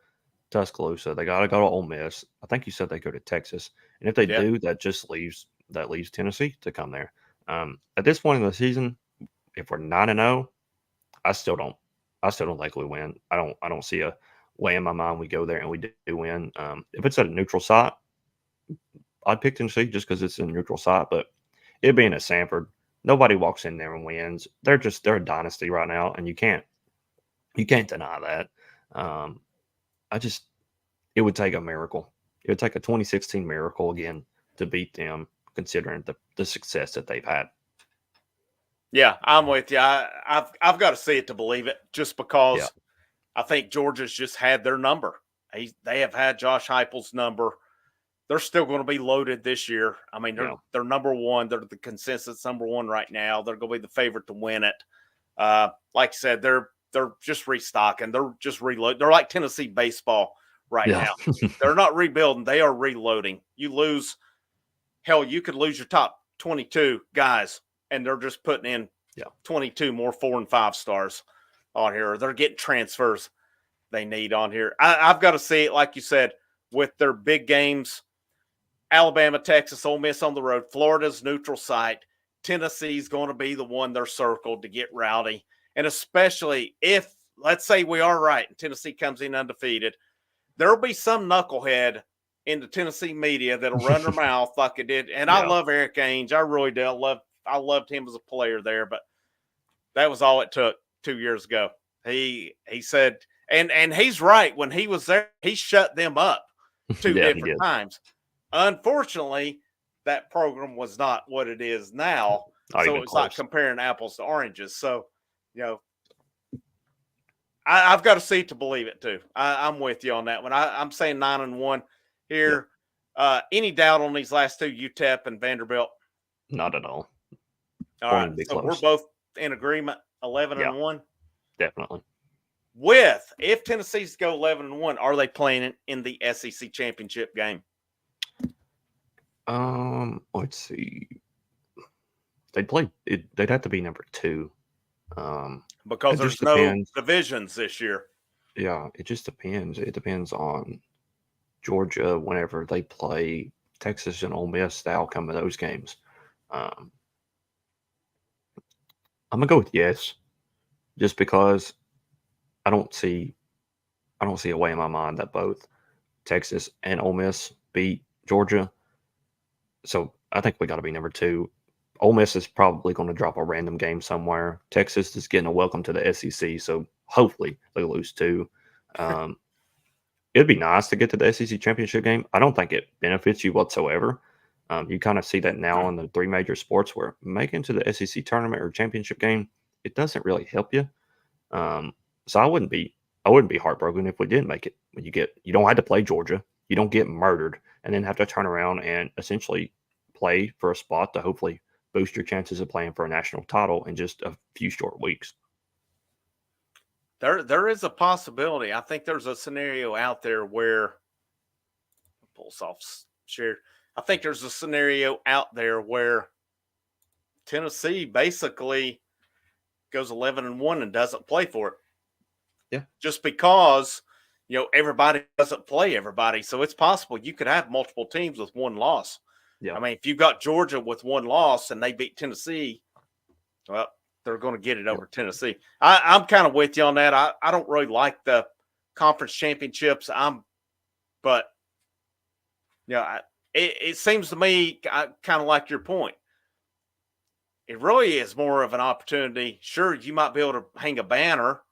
Tuscaloosa. They got to go to Ole Miss. I think you said they go to Texas, and if they Yeah. do, that leaves Tennessee to come there. At this point in the season, if we're 9-0, I still don't think we win. I don't see a way in my mind we go there and we do win. If it's at a neutral site, I'd pick Tennessee just because it's a neutral site. But it being at Sanford, nobody walks in there and wins. They're a dynasty right now, and you can't deny that. Um, I just it would take a miracle. It would take a 2016 miracle again to beat them, considering the success that they've had. Yeah, I'm with you. I've got to see it to believe it, just Yeah, because I think Georgia's just had their number. They have had Josh Heupel's number. They're still going to be loaded this year. I mean, yeah, they're number one. They're the consensus number one right now. They're going to be the favorite to win it. Like I said, they're just restocking. They're just reload. They're like Tennessee baseball right yeah, now. They're not rebuilding. They are reloading. You lose, hell, you could lose your top 22 guys, and they're just putting in yeah, 22 more 4 and 5 stars on here. They're getting transfers they need on here. I've got to see it, like you said, with their big games. Alabama, Texas, Ole Miss on the road. Florida's neutral site. Tennessee's going to be the one they're circled to get rowdy. And especially if, let's say we are right and Tennessee comes in undefeated, there'll be some knucklehead in the Tennessee media that'll run their mouth like it did. And I yeah, love Eric Ainge. I really do. I loved him as a player there, but that was all it took 2 years ago. He said, and he's right. When he was there, he shut them up 2 yeah. He different did. times. Unfortunately, that program was not what it is now. Not So even it's like close. comparing apples to oranges. So, you know, I've got to see it to believe it too. I'm with you on that one. I'm saying 9-1 Yep. here. Any doubt on these last two, UTEP and Vanderbilt? Not at all. All Won't right. even be So we're close. both in agreement, 11 Yeah, and 1. definitely. With if Tennessee's go 11 and 1, are they playing it in the SEC championship game? Let's see. They'd have to be number 2. Because It just there's no depends. divisions this year. Yeah, it just depends. It depends on Georgia whenever they play Texas and Ole Miss, the outcome of those games. Um, I'm gonna go with yes, just because I don't see I don't see a way in my mind that both Texas and Ole Miss beat Georgia. So I think we got to be number 2. Ole Miss is probably going to drop a random game somewhere. Texas is getting a welcome to the SEC, so hopefully they lose too. Um, it'd be nice to get to the SEC championship game. I don't think it benefits you whatsoever. You kind of see that now in the 3 major sports where making to the SEC tournament or championship game, it doesn't really help you. So I wouldn't be heartbroken if we didn't make it. When you don't have to play Georgia, you don't get murdered, and then have to turn around and essentially play for a spot to hopefully boost your chances of playing for a national title in just a few short weeks. There is a possibility. I think there's a scenario out there where pulls off shared. I think there's a scenario out there where Tennessee basically goes 11 and 1 and doesn't play for it. Yeah. Just because, everybody doesn't play everybody. So it's possible you could have multiple teams with one loss. Yeah. I mean, if you've got Georgia with one loss and they beat Tennessee, well, they're going to get it over Tennessee. I'm kind of with you on that. I don't really like the conference championships. But it seems to me kind of like your point. It really is more of an opportunity. Sure, you might be able to hang a banner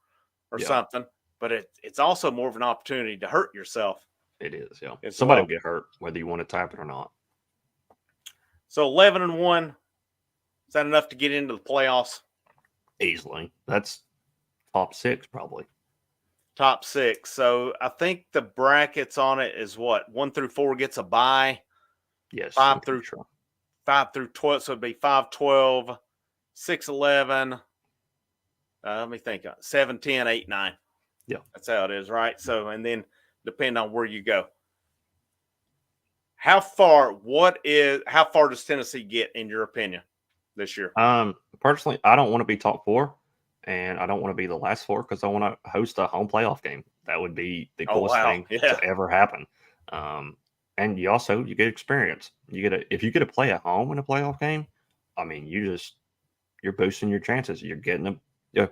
or something, but it's also more of an opportunity to hurt yourself. It is, yeah. Somebody will get hurt whether you want to tap it or not. So 11 and 1, is that enough to get into the playoffs? Easily. That's top 6 probably. Top 6. So I think the brackets on it is what? 1 through 4 gets a bye. Yes, I'm 5 pretty through sure. 5 through 12. So it'd be 5, 12, 6, 11. Let me think. 7, 10, 8, 9. Yeah. That's how it is, right? So, and then depending on where you go. How far does Tennessee get in your opinion this year? Personally, I don't want to be top four, and I don't want to be the last four because I want to host a home playoff game. That would be the Oh coolest wow. thing Yeah. to ever happen. And you get experience. If you get to play at home in a playoff game, I mean, you're boosting your chances. You're getting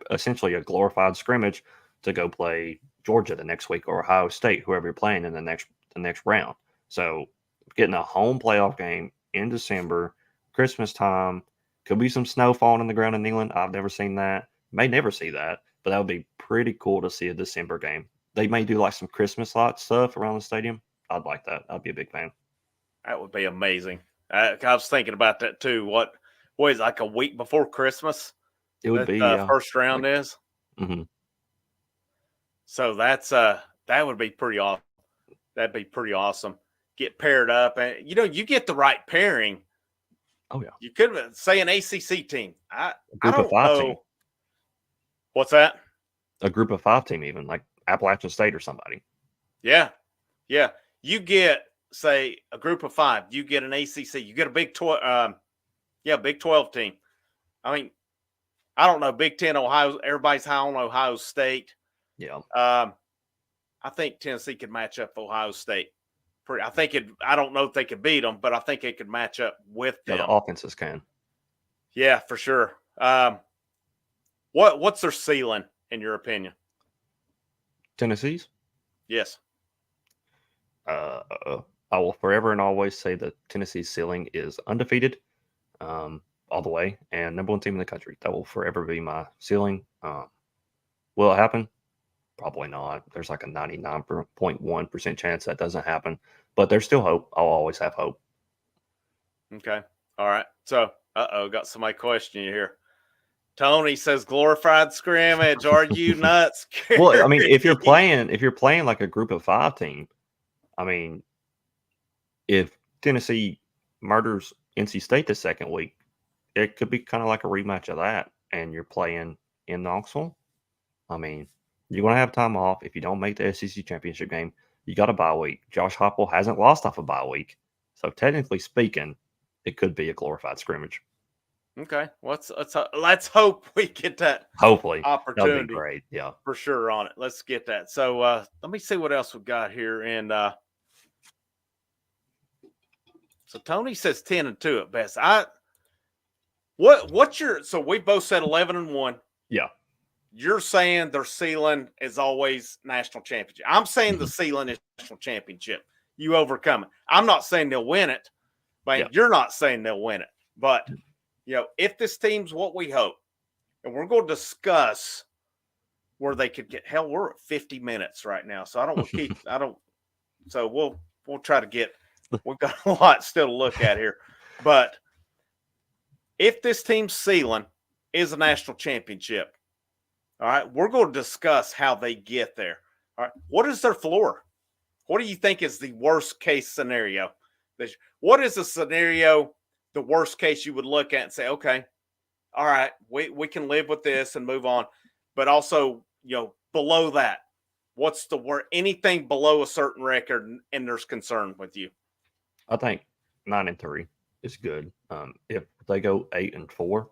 essentially a glorified scrimmage to go play Georgia the next week or Ohio State, whoever you're playing in the next round. So getting a home playoff game in December, Christmas time, could be some snow falling on the ground in England. I've never seen that. May never see that, but that would be pretty cool to see a December game. They may do like some Christmas light stuff around the stadium. I'd like that. I'd be a big fan. That would be amazing. I was thinking about that too. What is like a week before Christmas It would that be, yeah, first round like, is? hmm So that would be pretty awesome. That'd be pretty awesome. Get paired up, and you get the right pairing. oh yeah, You could say an ACC team. a I group of don't five team, know what's that. a group of five team, even like Appalachian State or somebody. Yeah, yeah. You get say a group of 5. You get an ACC. You get a Big 12. Big 12 team. I mean, I don't know. Big 10, Ohio. Everybody's high on Ohio State. Yeah, I think Tennessee could match up Ohio State. I don't know if they could beat them, but I think it could match up with yeah, the them. offenses can. Yeah, for sure. What's their ceiling in your opinion? Tennessee's. Yes. Uh, I will forever and always say that Tennessee's ceiling is undefeated, all the way, and number one team in the country. That will forever be my ceiling. Will it happen? Probably not. There's like a 99.1% chance that doesn't happen, but there's still hope. I'll always have hope. Okay. All right. So, got somebody questioning you here. Tony says glorified scrimmage. Are you nuts? Well, I mean, if you're playing like a group of five team, I mean, if Tennessee murders NC State the second week, it could be kind of like a rematch of that, and you're playing in Knoxville. I mean, you're going to have time off. If you don't make the SEC championship game, you got a bye week. Josh Heupel hasn't lost off a bye week. So technically speaking, it could be a glorified scrimmage. Okay. Let's hope we get that Hopefully. That would be opportunity great. Yeah. for sure on it. Let's get that. So let me see what else we got here. And so Tony says 10-2 at best. So we both said 11-1. Yeah. You're saying their ceiling is always national championship. I'm saying the Mhm. ceiling is national championship. You overcome it. I'm not saying they'll win it, but Yeah. you're not saying they'll win it. But if this team's what we hope, and we're going to discuss where they could get. Hell, we're at 50 minutes right now, so I don't want to keep. I don't. So we'll try to get. We've got a lot still to look at here, but if this team's ceiling is a national championship. All right, we're going to discuss how they get there. All right, what is their floor? What do you think is the worst case scenario? What is a scenario, the worst case you would look at and say, okay, all right, we can live with this and move on. But also, below that, what's the word? Anything below a certain record and there's concern with you? I think 9-3 is good. If they go 8-4,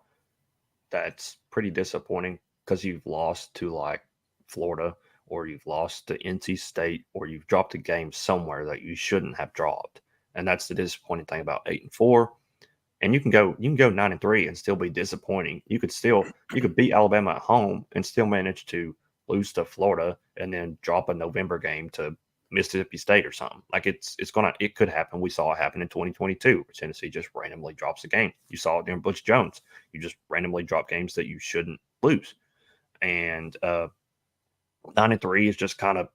that's pretty disappointing because you've lost to like Florida or you've lost to NC State or you've dropped a game somewhere that you shouldn't have dropped. And that's the disappointing thing about 8-4. And you can go 9-3 and still be disappointing. You could beat Alabama at home and still manage to lose to Florida and then drop a November game to Mississippi State or something. Like it could happen. We saw it happen in 2022 where Tennessee just randomly drops a game. You saw it during Butch Jones. You just randomly drop games that you shouldn't lose. And 9-3 is just kind of,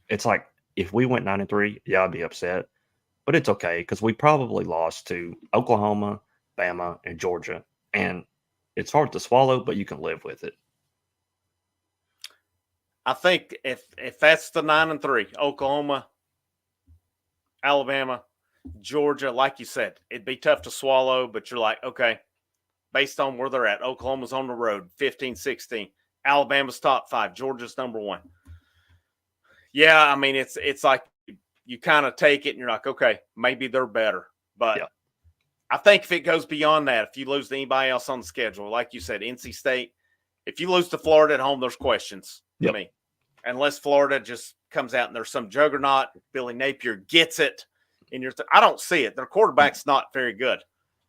it's like if we went 9-3, yeah, I'd be upset. But it's okay because we probably lost to Oklahoma, Bama, and Georgia. And it's hard to swallow, but you can live with it. I think if that's the 9-3, Oklahoma, Alabama, Georgia, like you said, it'd be tough to swallow, but you're like, okay, based on where they're at, Oklahoma's on the road, 15-16. Alabama's top 5. Georgia's number 1. Yeah, I mean, it's like you kind of take it and you're like, okay, maybe they're better. But Yeah. I think if it goes beyond that, if you lose to anybody else on the schedule, like you said, NC State, if you lose to Florida at home, there's questions to Yep. me. Unless Florida just comes out and there's some juggernaut, Billy Napier gets it, and I don't see it. Their quarterback's not very good.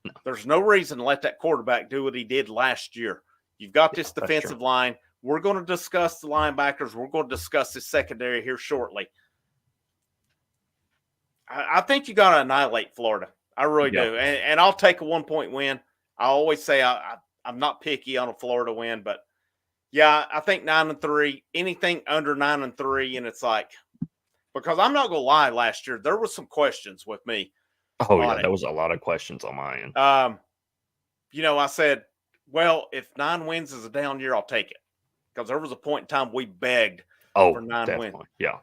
No. There's no reason to let that quarterback do what he did last year. You've got this defensive line. We're going to discuss the linebackers. We're going to discuss this secondary here shortly. I think you got to annihilate Florida. I really do. And I'll take a 1-point win. I always say I'm not picky on a Florida win, but yeah, I think 9-3, anything under 9-3. And it's like, because I'm not going to lie, last year, there were some questions with me. Oh, yeah. There was a lot of questions on my end. I said, well, if 9 wins is a down year, I'll take it. Because there was a point in time we begged for 9 wins. Yeah.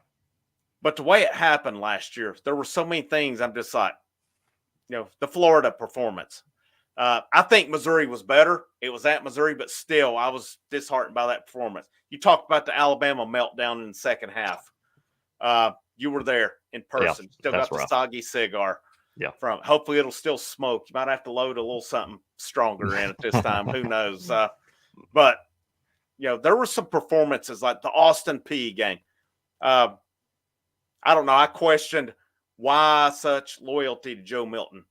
But the way it happened last year, there were so many things I'm just like, the Florida performance. I think Missouri was better. It was at Missouri, but still, I was disheartened by that performance. You talked about the Alabama meltdown in the second half. You were there in person. Yeah, Still got the soggy cigar. Yeah. Hopefully it'll still smoke. You might have to load a little something stronger in it this time. Who knows? But there were some performances like the Austin Peay game. I don't know. I questioned why such loyalty to Joe Milton.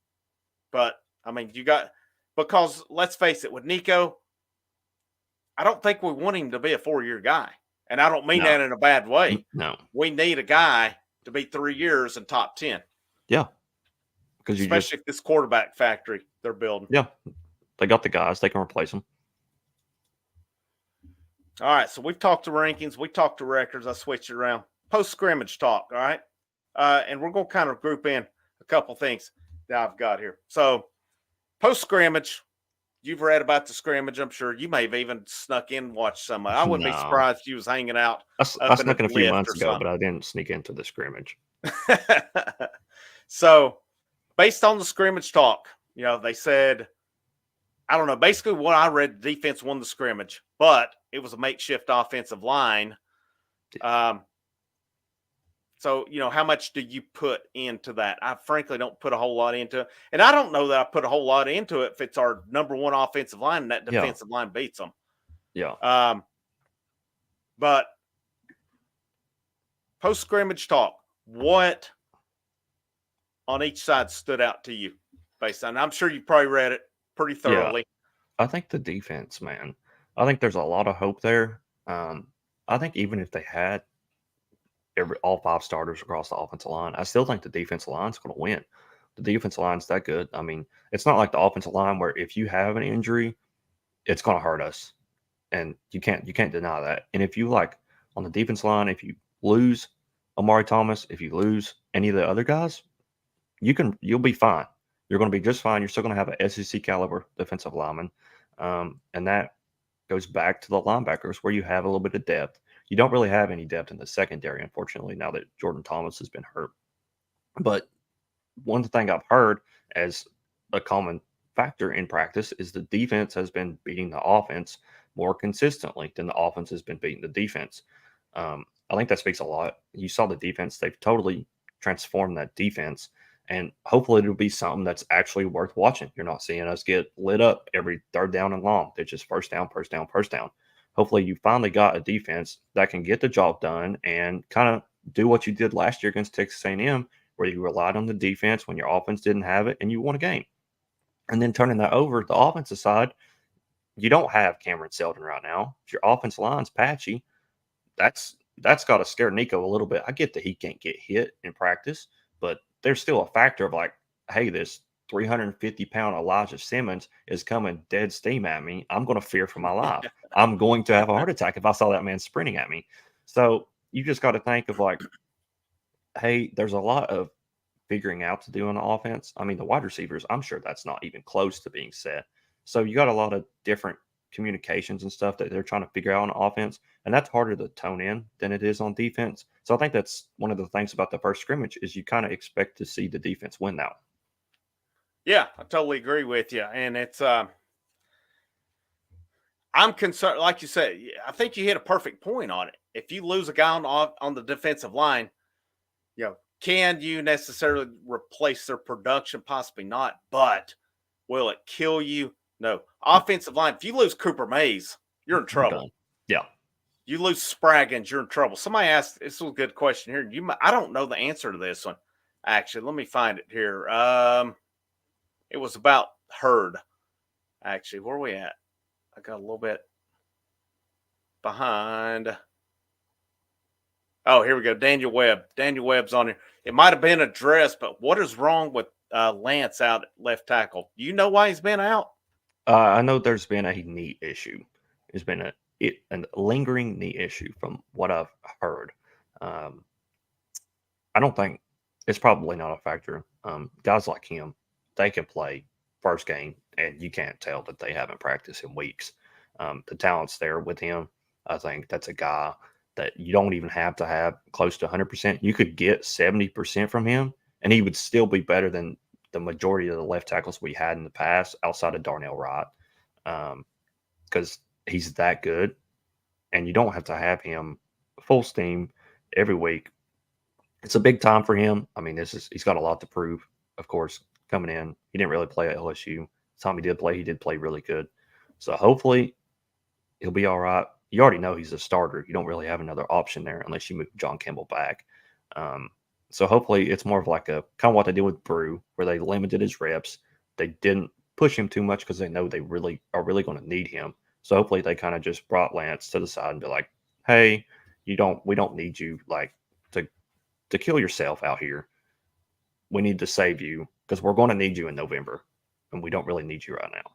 But, I mean, because let's face it, with Nico, I don't think we want him to be a 4-year guy. And I don't mean that in a bad way. No. We need a guy to be 3 years and top 10. Yeah. Especially if this quarterback factory they're building. Yeah. They got the guys. They can replace them. All right. So we've talked to rankings. We talked to records. I switched it around. Post-scrimmage talk. All right. And we're going to kind of group in a couple things that I've got here. So post-scrimmage, you've read about the scrimmage. I'm sure you may have even snuck in and watched some. I wouldn't be surprised if you was hanging out. I snuck in a few months ago, but I didn't sneak into the scrimmage. So based on the scrimmage talk, they said, I don't know, basically what I read, the defense won the scrimmage, but it was a makeshift offensive line. So, how much do you put into that? I frankly don't put a whole lot into it. And I don't know that I put a whole lot into it if it's our number 1 offensive line and that defensive line beats them. Yeah. But post-scrimmage talk, what on each side stood out to you based on, I'm sure you probably read it pretty thoroughly. Yeah. I think the defense, man, I think there's a lot of hope there. I think even if they had all 5 starters across the offensive line, I still think the defensive line's going to win. The defensive line's that good. I mean, it's not like the offensive line where if you have an injury, it's going to hurt us, and you can't deny that. And if you on the defensive line, if you lose Amari Thomas, if you lose any of the other guys, you'll be fine. You're going to be just fine. You're still going to have an SEC caliber defensive lineman, and that goes back to the linebackers where you have a little bit of depth. You don't really have any depth in the secondary, unfortunately, now that Jordan Thomas has been hurt. But one thing I've heard as a common factor in practice is the defense has been beating the offense more consistently than the offense has been beating the defense. I think that speaks a lot. You saw the defense. They've totally transformed that defense. And hopefully it'll be something that's actually worth watching. You're not seeing us get lit up every 3rd down and long. They're just first down. Hopefully you finally got a defense that can get the job done and kind of do what you did last year against Texas A&M, where you relied on the defense when your offense didn't have it and you won a game. And then turning that over, the offensive side, you don't have Cameron Seldon right now. If your offensive line's patchy, that's got to scare Nico a little bit. I get that he can't get hit in practice, but there's still a factor of hey, this 350-pound Elijah Simmons is coming dead steam at me. I'm going to fear for my life. I'm going to have a heart attack if I saw that man sprinting at me. So you just got to think of hey, there's a lot of figuring out to do on the offense. I mean, the wide receivers, I'm sure that's not even close to being set. So you got a lot of different communications and stuff that they're trying to figure out on offense, and that's harder to tone in than it is on defense. So I think that's one of the things about the first scrimmage is you kind of expect to see the defense win now. Yeah, I totally agree with you. And it's I'm concerned, like you said, I think you hit a perfect point on it. If you lose a guy on the defensive line, can you necessarily replace their production? Possibly not. But will it kill you? No. Offensive line, if you lose Cooper Mays, you're in You're trouble. done. Yeah. You lose Spraggins, you're in trouble. Somebody asked, this was a good question here. I don't know the answer to this one. Actually, let me find it here. It was about Hurd. Actually, where are we at? I got a little bit behind. Oh, here we go. Daniel Webb. Daniel Webb's on here. It might have been addressed, but what is wrong with Lance out at left tackle? Do you know why he's been out? I know there's been a knee issue. There's been a lingering knee issue from what I've heard. I don't think it's probably not a factor. Guys like him, they can play first game, and you can't tell that they haven't practiced in weeks. The talent's there with him. I think that's a guy that you don't even have to have close to 100%. You could get 70% from him, and he would still be better than the majority of the left tackles we had in the past outside of Darnell Wright, because he's that good, and you don't have to have him full steam every week. It's a big time for him. I mean, he's got a lot to prove, of course, coming in. He didn't really play at LSU. The time he did play really good. So hopefully he'll be all right. You already know he's a starter. You don't really have another option there unless you move John Campbell back. So hopefully it's more of like a kind of what they did with Brew, where they limited his reps. They didn't push him too much because they know they really are going to need him. So hopefully they kind of just brought Lance to the side and be like, "Hey, we don't need you like to kill yourself out here. We need to save you because we're going to need you in November, and we don't really need you right now."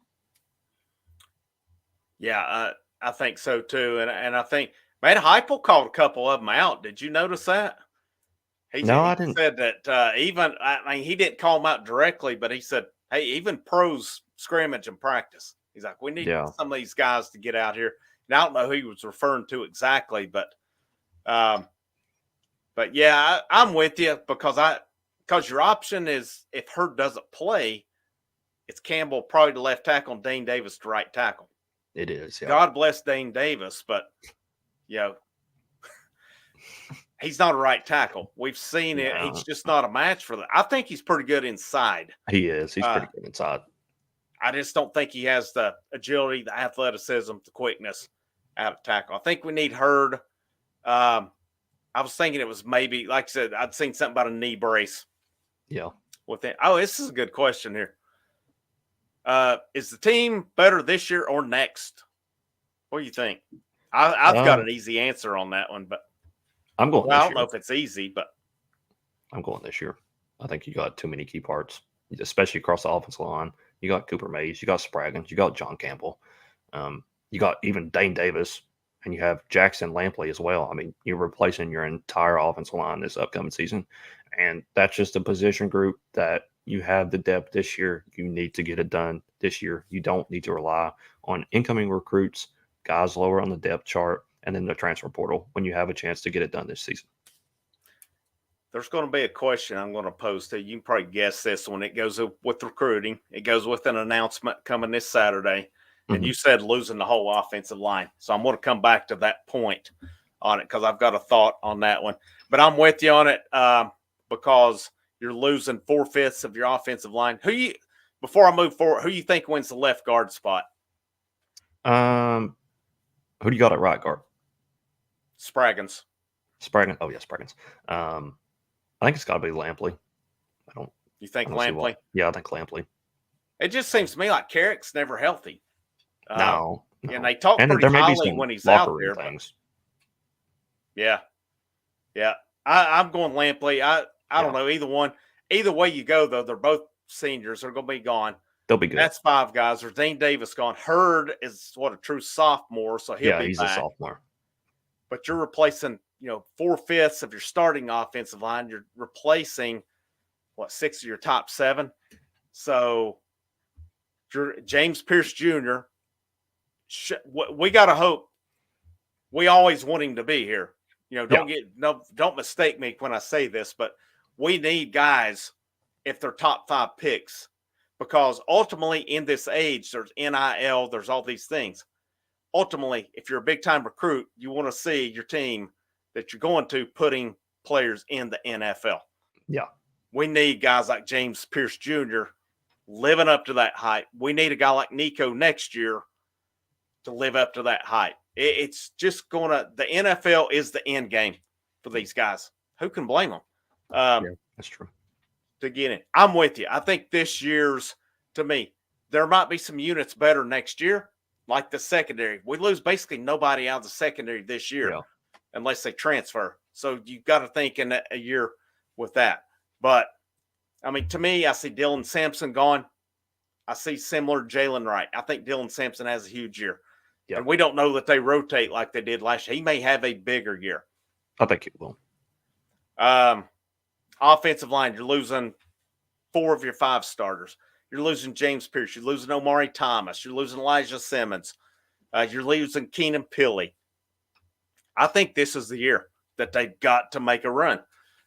Yeah, I think so too. And I think Matt Heupel called a couple of them out. Did you notice that? No, I He didn't. said that I mean, he didn't call them out directly, but he said, hey, even pros scrimmage and practice. He's like, we need Yeah, some of these guys to get out here. And I don't know who he was referring to exactly, um, but yeah, I'm with you because your option is if Hurd doesn't play, it's Campbell probably the left tackle and Dane Davis the right tackle. it is. Yeah, God bless Dane Davis, but you know, he's not a right tackle. We've seen it. no, He's just not a match for that. I think he's pretty good inside. he is. He's pretty good inside. I just don't think he has the agility, the athleticism, the quickness out of tackle. I think we need Hurd. I was thinking it was maybe, like I said, I'd seen something about a knee brace. Yeah. With it. Oh, this is a good question here. Is the team better this year or next? What do you think? I've got an easy answer on that one, but I'm going. Well, I don't know if it's easy, but I'm going this year. I think you got too many key parts, especially across the offensive line. You got Cooper Mays, you got Spraggins, you got John Campbell, you got even Dane Davis, and you have Jackson Lampley as well. I mean, you're replacing your entire offensive line this upcoming season, and that's just a position group that you have the depth this year. You need to get it done this year. You don't need to rely on incoming recruits, guys lower on the depth chart, and then the transfer portal when you have a chance to get it done this season. There's going to be a question I'm going to pose to you. You can probably guess this when it goes with recruiting. It goes with an announcement coming this Saturday. And you said losing the whole offensive line. So I'm going to come back to that point on it because I've got a thought on that one. But I'm with you on it because you're losing 4/5 of your offensive line. Before I move forward, who you think wins the left guard spot? Who do you got at right guard? Spraggins. Oh yeah, Spraggins. I think it's got to be Lampley. You think Lampley? Yeah, I think Lampley. It just seems to me like Carrick's never healthy. No. And they talk pretty highly when he's out there. Things. Yeah. I'm going Lampley. I don't know either one. Either way you go, though, they're both seniors. They're going to be gone. They'll be good. That's 5 guys. There's Dane Davis gone. Hurd is a true sophomore, so he'll be he's back. A sophomore. But you're replacing, 4/5 of your starting offensive line. You're replacing 6 of your top 7. So James Pierce Jr. We got to hope. We always want him to be here. Don't don't mistake me when I say this, but we need guys if they're top 5 picks, because ultimately in this age, there's NIL, there's all these things. Ultimately, if you're a big time recruit, you want to see your team that you're going to putting players in the NFL. Yeah. We need guys like James Pierce Jr. living up to that hype. We need a guy like Nico next year to live up to that hype. It's just the NFL is the end game for these guys. Who can blame them? Yeah, that's true. To get in. I'm with you. I think this year's, to me, there might be some units better next year, like the secondary. We lose basically nobody out of the secondary this year unless they transfer. So you've got to think in a year with that. But, I mean, to me, I see Dylan Sampson gone. I see similar Jalen Wright. I think Dylan Sampson has a huge year. Yeah. And we don't know that they rotate like they did last year. He may have a bigger year. I think it will. Offensive line, you're losing 4 of your 5 starters. You're losing James Pierce. You're losing Omari Thomas. You're losing Elijah Simmons. You're losing Keenan Pilley. I think this is the year that they've got to make a run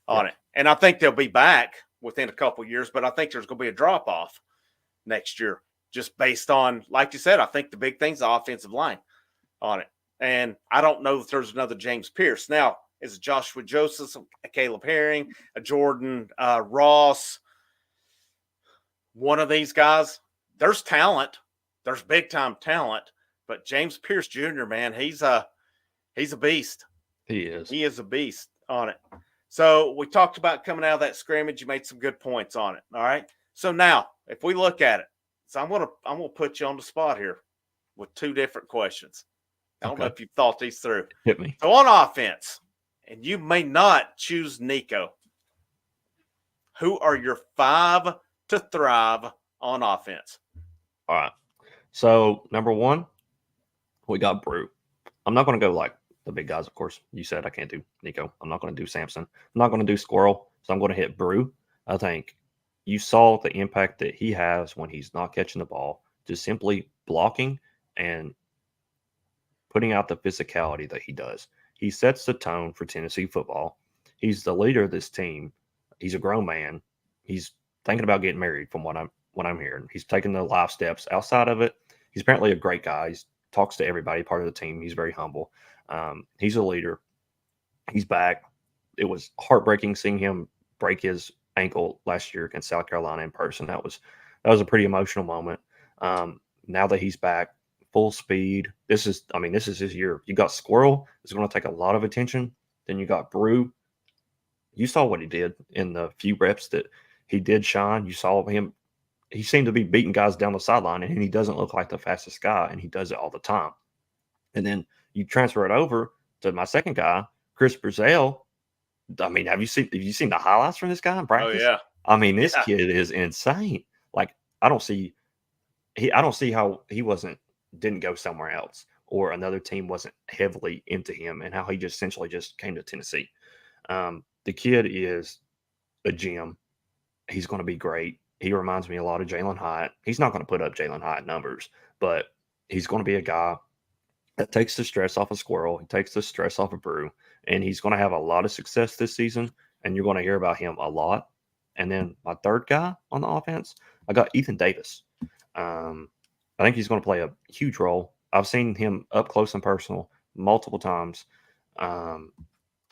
on it. And I think they'll be back within a couple of years, but I think there's going to be a drop-off next year just based on, like you said, I think the big thing's the offensive line on it. And I don't know if there's another James Pierce. Now, is it Joshua Joseph, a Caleb Herring, a Jordan Ross? One of these guys, there's talent. There's big-time talent. But James Pierce Jr., man, he's a beast. He is. He is a beast on it. So we talked about coming out of that scrimmage. You made some good points on it. All right. So now, if we look at it, so I'm gonna put you on the spot here with 2 different questions. I don't know if you've thought these through. Hit me. So on offense, and you may not choose Nico. Who are your 5 to thrive on offense? All right. So number 1, we got Brew. I'm not going to go like the big guys, of course. You said I can't do Nico. I'm not going to do Sampson. I'm not going to do Squirrel. So I'm going to hit Brew. I think you saw the impact that he has when he's not catching the ball, just simply blocking and putting out the physicality that he does. He sets the tone for Tennessee football. He's the leader of this team. He's a grown man. He's thinking about getting married from what I'm hearing. He's taking the life steps outside of it. He's apparently a great guy. He talks to everybody, part of the team. He's very humble. He's a leader. He's back. It was heartbreaking seeing him break his ankle last year against South Carolina in person. That was a pretty emotional moment. Now that he's back, full speed. This is his year. You got Squirrel. It's going to take a lot of attention. Then you got Brew. You saw what he did in the few reps that he did shine. You saw him. He seemed to be beating guys down the sideline, and he doesn't look like the fastest guy, and he does it all the time. And then you transfer it over to my second guy, Chris Brazell. I mean, have you seen the highlights from this guy in practice? Oh, yeah. I mean, this kid is insane. Like, I don't see how he didn't go somewhere else, or another team wasn't heavily into him, and how he just essentially just came to Tennessee. The kid is a gem. He's going to be great. He reminds me a lot of Jalen Hyatt. He's not going to put up Jalen Hyatt numbers, but he's going to be a guy that takes the stress off of Squirrel. He takes the stress off of Brew, and he's going to have a lot of success this season, and you're going to hear about him a lot. And then my third guy on the offense, I got Ethan Davis. I think he's going to play a huge role. I've seen him up close and personal multiple times.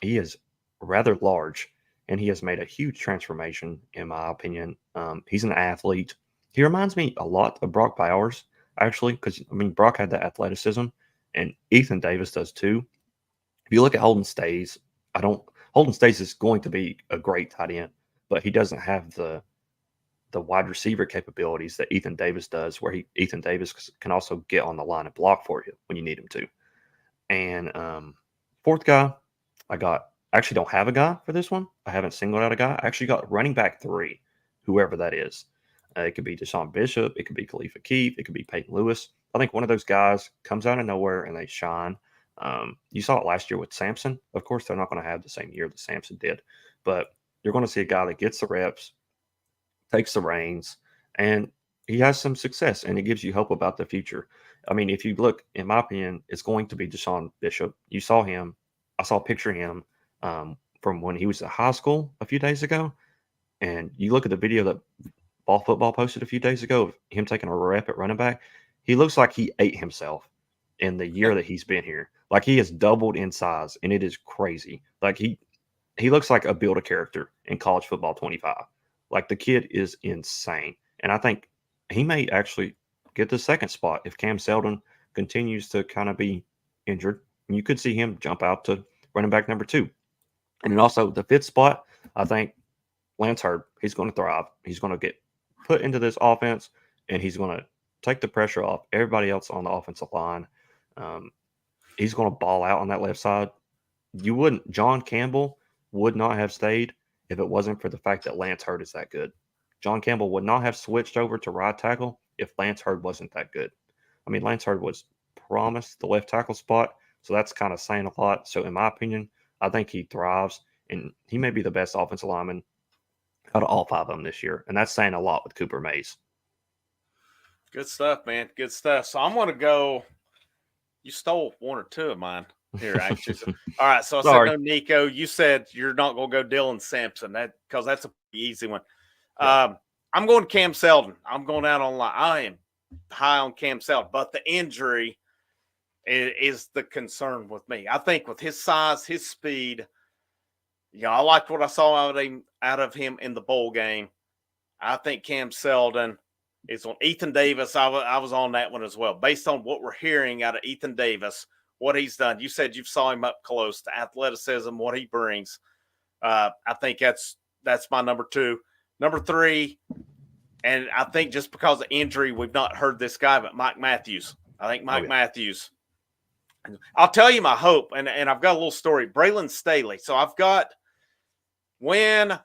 He is rather large, and he has made a huge transformation, in my opinion. He's an athlete. He reminds me a lot of Brock Bowers, actually, because, Brock had that athleticism, and Ethan Davis does too. If you look at Holden Stays, Holden Stays is going to be a great tight end, but he doesn't have the wide receiver capabilities that Ethan Davis does, where Ethan Davis can also get on the line and block for you when you need him to. And fourth guy, I actually don't have a guy for this one. I haven't singled out a guy. I actually got running back 3, whoever that is. It could be Deshaun Bishop. It could be Khalifa Keith. It could be Peyton Lewis. I think one of those guys comes out of nowhere and they shine. You saw it last year with Sampson. Of course, they're not going to have the same year that Sampson did, but you're going to see a guy that gets the reps, takes the reins, and he has some success, and it gives you hope about the future. If you look, in my opinion, it's going to be Deshaun Bishop. You saw him. I saw a picture of him from when he was in high school a few days ago, and you look at the video that Ball Football posted a few days ago of him taking a rep at running back. He looks like he ate himself in the year that he's been here. Like he has doubled in size, and it is crazy. Like he looks like a build a character in college football 25. Like the kid is insane, and I think he may actually get the second spot if Cam Seldon continues to kind of be injured. You could see him jump out to running back number 2. And then also the 5th spot, I think Lance Hurd, he's going to thrive. He's going to get put into this offense, and he's going to take the pressure off everybody else on the offensive line. He's going to ball out on that left side. John Campbell would not have stayed if it wasn't for the fact that Lance Hurd is that good. John Campbell would not have switched over to right tackle if Lance Hurd wasn't that good. I mean, Lance Hurd was promised the left tackle spot, so that's kind of saying a lot. So in my opinion, I think he thrives, and he may be the best offensive lineman out of all 5 of them this year, and that's saying a lot with Cooper Mays. Good stuff, man. Good stuff. So I'm going to go. You stole 1 or 2 of mine here, actually. All right. So I said no, Nico. You said you're not going to go Dylan Sampson because that's a pretty easy one. Yeah. I'm going Cam Seldon. I'm going out on line. I am high on Cam Seldon, but the injury is the concern with me. I think with his size, his speed, I liked what I saw out of him in the bowl game. I think Cam Seldon is on Ethan Davis. I was on that one as well. Based on what we're hearing out of Ethan Davis, what he's done. You said you saw him up close to athleticism, what he brings. I think that's my number 2. Number 3, and I think just because of injury, we've not heard this guy, but Mike Matthews. I think Mike Matthews. I'll tell you my hope, and I've got a little story. Braylon Staley. So I've got, when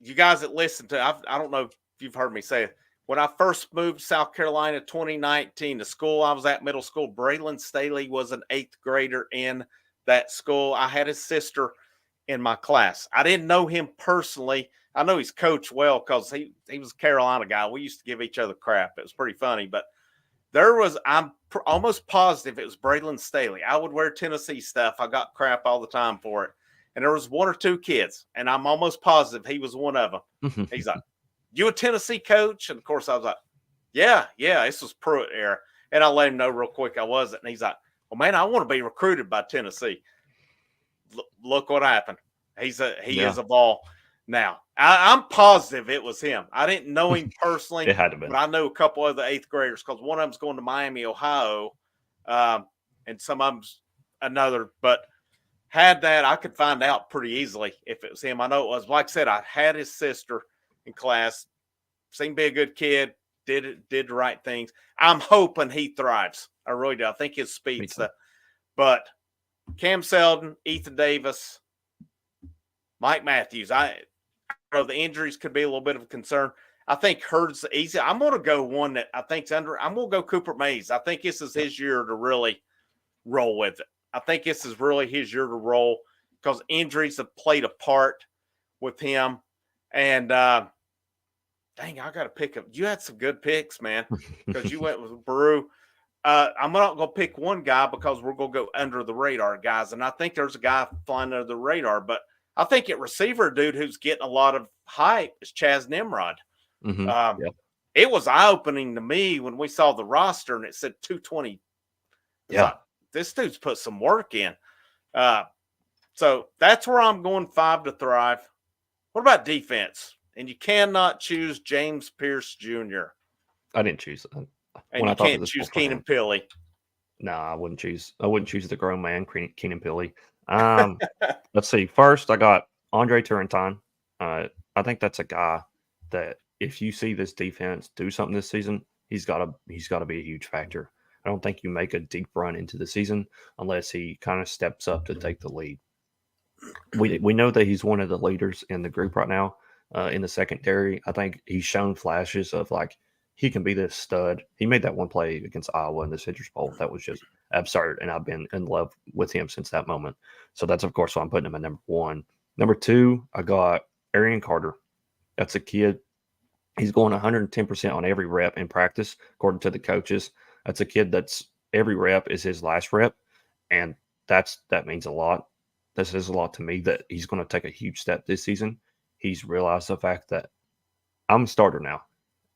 you guys that listen to, I don't know if you've heard me say it. When I first moved to South Carolina 2019, the school I was at, middle school, Braylon Staley was an 8th grader in that school. I had his sister in my class. I didn't know him personally. I know he's coached well because he was a Carolina guy. We used to give each other crap. It was pretty funny. But I'm almost positive it was Braylon Staley. I would wear Tennessee stuff. I got crap all the time for it. And there was 1 or 2 kids, and I'm almost positive he was one of them. He's like, "You a Tennessee coach?" And of course I was like, yeah, this was Pruitt era. And I let him know real quick I wasn't. And he's like, "Well, man, I want to be recruited by Tennessee." Look what happened. He is a ball. Now, I'm positive it was him. I didn't know him personally. It had to be. But I know a couple of the 8th graders because one of them's going to Miami, Ohio, and some of them's another. But had that, I could find out pretty easily if it was him. I know it was. Like I said, I had his sister in class. Seemed to be a good kid. Did the right things. I'm hoping he thrives. I really do. I think his speed's the. But Cam Seldon, Ethan Davis, Mike Matthews. I know the injuries could be a little bit of a concern. I think Hurd's easy. I'm going to go one that I think's under. I'm going to go Cooper Mays. I think this is his year to really roll with it. I think this is really his year to roll because injuries have played a part with him. And dang, I got to pick up. You had some good picks, man, because you went with Baru. I'm not going to pick one guy because we're going to go under the radar, guys. And I think there's a guy flying under the radar, but I think at receiver, dude, who's getting a lot of hype is Chaz Nimrod. It was eye-opening to me when we saw the roster and it said 220. Yeah. Like, this dude's put some work in. So that's where I'm going 5 to thrive. What about defense? And you cannot choose James Pierce Jr. I didn't choose that. And you can't choose Keenan Pili. No, I wouldn't choose the grown man, Keenan Pili. Let's see. First, I got Andre Turrentine. I think that's a guy that if you see this defense do something this season, he's got to be a huge factor. I don't think you make a deep run into the season unless he kind of steps up to take the lead. We know that he's one of the leaders in the group right now in the secondary. I think he's shown flashes of like he can be this stud. He made that one play against Iowa in the Citrus Bowl. That was just absurd, and I've been in love with him since that moment. So that's, of course, why I'm putting him at number 1. Number 2, I got Arian Carter. That's a kid. He's going 110% on every rep in practice, according to the coaches. That's a kid that's every rep is his last rep. And that means a lot. This says a lot to me that he's going to take a huge step this season. He's realized the fact that I'm a starter now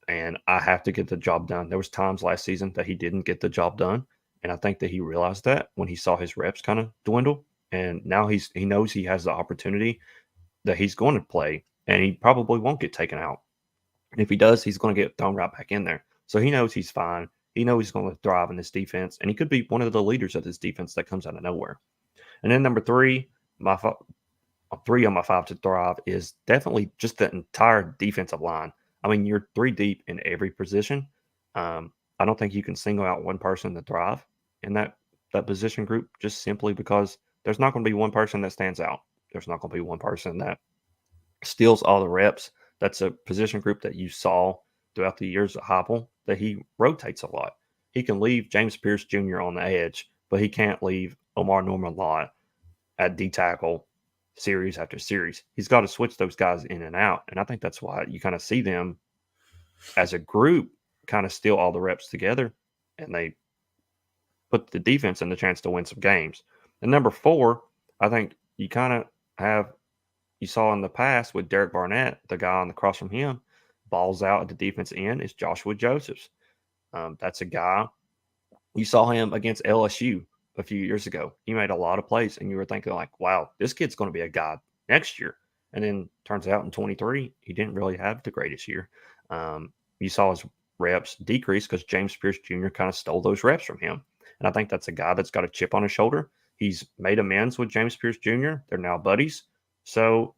and I have to get the job done. There was times last season that he didn't get the job done, and I think that he realized that when he saw his reps kind of dwindle, and now he knows he has the opportunity that he's going to play, and he probably won't get taken out. And if he does, he's going to get thrown right back in there. So he knows he's fine. He knows he's going to thrive in this defense, and he could be one of the leaders of this defense that comes out of nowhere. And then number three, three on my five to thrive is definitely just the entire defensive line. I mean, you're three deep in every position. I don't think you can single out one person to thrive in that position group just simply because there's not going to be one person that stands out. There's not going to be one person that steals all the reps. That's a position group that you saw throughout the years at Heupel that he rotates a lot. He can leave James Pierce Jr. on the edge, but he can't leave Omar Norman-Lott at D tackle series after series. He's got to switch those guys in and out. And I think that's why you kind of see them as a group kind of steal all the reps together and they put the defense in the chance to win some games. And number four, I think you kind of have, you saw in the past with Derek Barnett, the guy on the cross from him, balls out at the defense end is Joshua Josephs. That's a guy, you saw him against LSU a few years ago. He made a lot of plays, and you were thinking like, wow, this kid's going to be a guy next year. And then turns out in 23, he didn't really have the greatest year. You saw his reps decrease because James Pierce Jr. kind of stole those reps from him. And I think that's a guy that's got a chip on his shoulder. He's made amends with James Pierce Jr. They're now buddies. So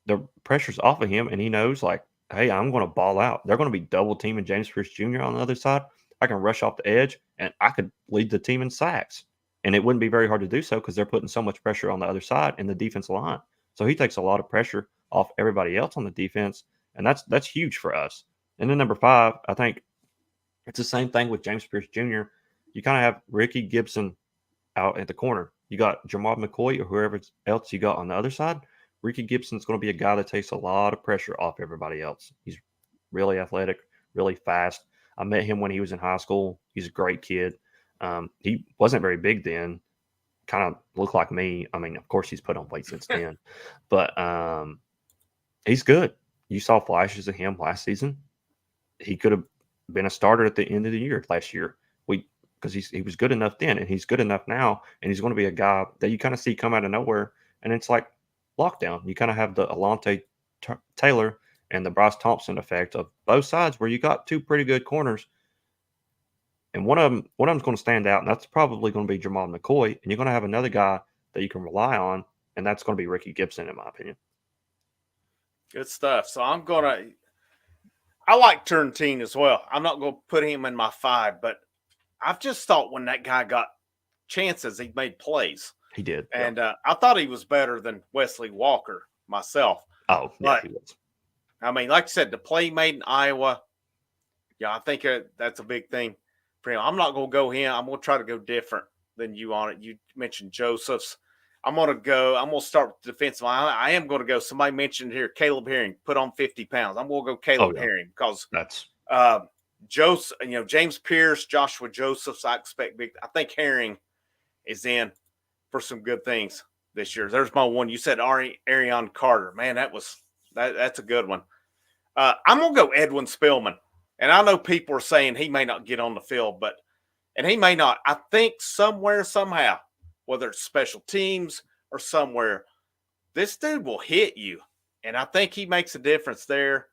the pressure's off of him, and he knows, like, hey, I'm going to ball out. They're going to be double teaming James Pierce Jr. on the other side. I can rush off the edge, and I could lead the team in sacks. And it wouldn't be very hard to do so because they're putting so much pressure on the other side in the defensive line. So he takes a lot of pressure off everybody else on the defense, and that's huge for us. And then number five, I think it's the same thing with James Pierce Jr. You kind of have Ricky Gibson out at the corner. You got Jamal McCoy or whoever else you got on the other side. Ricky Gibson's going to be a guy that takes a lot of pressure off everybody else. He's really athletic, really fast. I met him when he was in high school. He's a great kid. He wasn't very big then, kind of looked like me. I mean, of course, he's put on weight since then, but he's good. You saw flashes of him last season. He could have been a starter at the end of the year last year. Because he was good enough then, and he's good enough now, and he's going to be a guy that you kind of see come out of nowhere, and it's like lockdown. You kind of have the Alontae Taylor and the Bryce Thompson effect of both sides, where you got two pretty good corners, and one of them's going to stand out, and that's probably going to be Jamal McCoy, and you're going to have another guy that you can rely on, and that's going to be Ricky Gibson, in my opinion. Good stuff. So I like Turntine as well. I'm not going to put him in my five, but I've just thought when that guy got chances, he made plays. He did. And I thought he was better than Wesley Walker myself. Oh, yeah, he was. I mean, like you said, the play made in Iowa, yeah, I think that's a big thing for him. I'm not going to go him. I'm going to try to go different than you on it. You mentioned Joseph's. I'm going to start with the defensive line. I am going to go. Somebody mentioned here, Caleb Herring, put on 50 pounds. I'm going to go Caleb Herring because that's James Pierce, Joshua Josephs, I expect big. I think Herring is in for some good things this year. There's my one. You said Arion Carter. Man, that's a good one. I'm going to go Edwin Spillman. And I know people are saying he may not get on the field, and he may not. I think somewhere, somehow, whether it's special teams or somewhere, this dude will hit you. And I think he makes a difference there.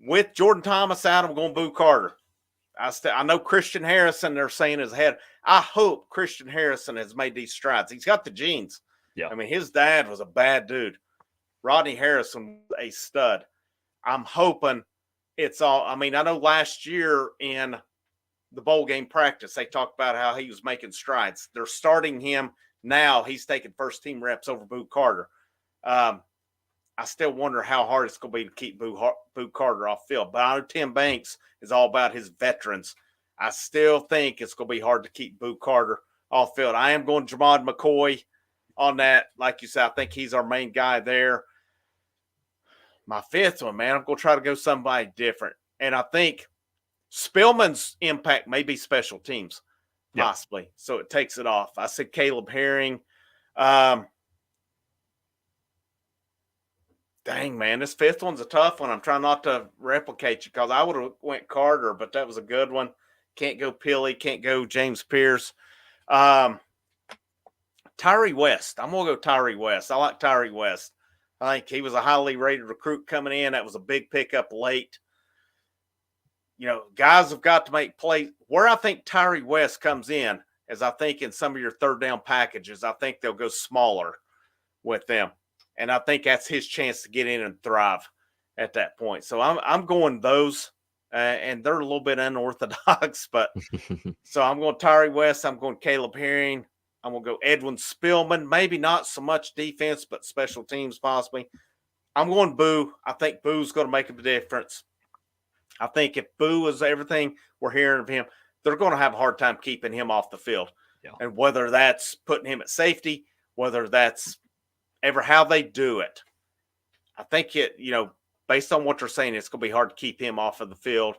With Jordan Thomas out, I'm going Boo Carter. I know Christian Harrison, they're saying, is ahead. I hope Christian Harrison has made these strides. He's got the genes. Yeah. I mean, his dad was a bad dude. Rodney Harrison was a stud. I'm hoping it's all. I mean, I know last year in the bowl game practice, they talked about how he was making strides. They're starting him now. He's taking first team reps over Boo Carter. I still wonder how hard it's going to be to keep Boo Carter off field. But I know Tim Banks is all about his veterans. I still think it's going to be hard to keep Boo Carter off field. I am going Jamad McCoy on that. Like you said, I think he's our main guy there. My fifth one, man, I'm going to try to go somebody different. And I think Spillman's impact may be special teams. possibly. So it takes it off. I said Caleb Herring. Dang, man, this fifth one's a tough one. I'm trying not to replicate you because I would have went Carter, but that was a good one. Can't go Pilly. Can't go James Pierce. Tyree West. I'm going to go Tyree West. I like Tyree West. I think he was a highly rated recruit coming in. That was a big pickup late. Guys have got to make plays. Where I think Tyree West comes in is I think in some of your third down packages, I think they'll go smaller with them. And I think that's his chance to get in and thrive at that point. So I'm going those, and they're a little bit unorthodox, but so I'm going Tyree West. I'm going Caleb Herring. I'm going to go Edwin Spillman. Maybe not so much defense, but special teams possibly. I'm going Boo. I think Boo's going to make a difference. I think if Boo is everything we're hearing of him, they're going to have a hard time keeping him off the field. Yeah. And whether that's putting him at safety, whether that's ever how they do it, I think based on what they're saying, it's going to be hard to keep him off of the field.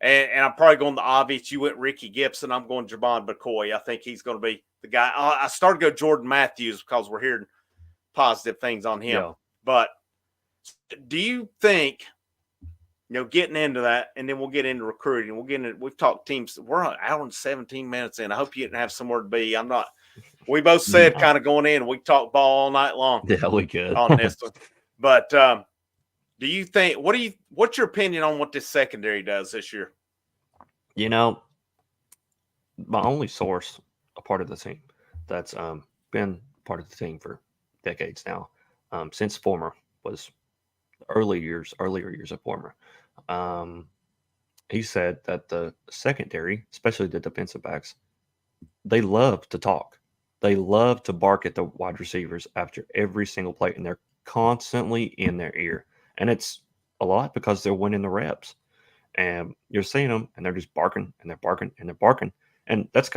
And I'm probably going the obvious. You went Ricky Gibson. I'm going Javon McCoy. I think he's going to be the guy. I started to go Jordan Matthews because we're hearing positive things on him. Yeah. But do you think, getting into that, and then we'll get into recruiting. We've talked teams. We're an hour and 17 minutes in. I hope you didn't have somewhere to be. I'm not. We both said kind of going in, we talked ball all night long. Yeah, we could on this one. But do you think? What's your opinion on what this secondary does this year? My only source, a part of the team that's been part of the team for decades now, since former was earlier years of former. He said that the secondary, especially the defensive backs, they love to talk. They love to bark at the wide receivers after every single play, and they're constantly in their ear. And it's a lot because they're winning the reps. And you're seeing them, and they're just barking, and they're barking, and they're barking. And that's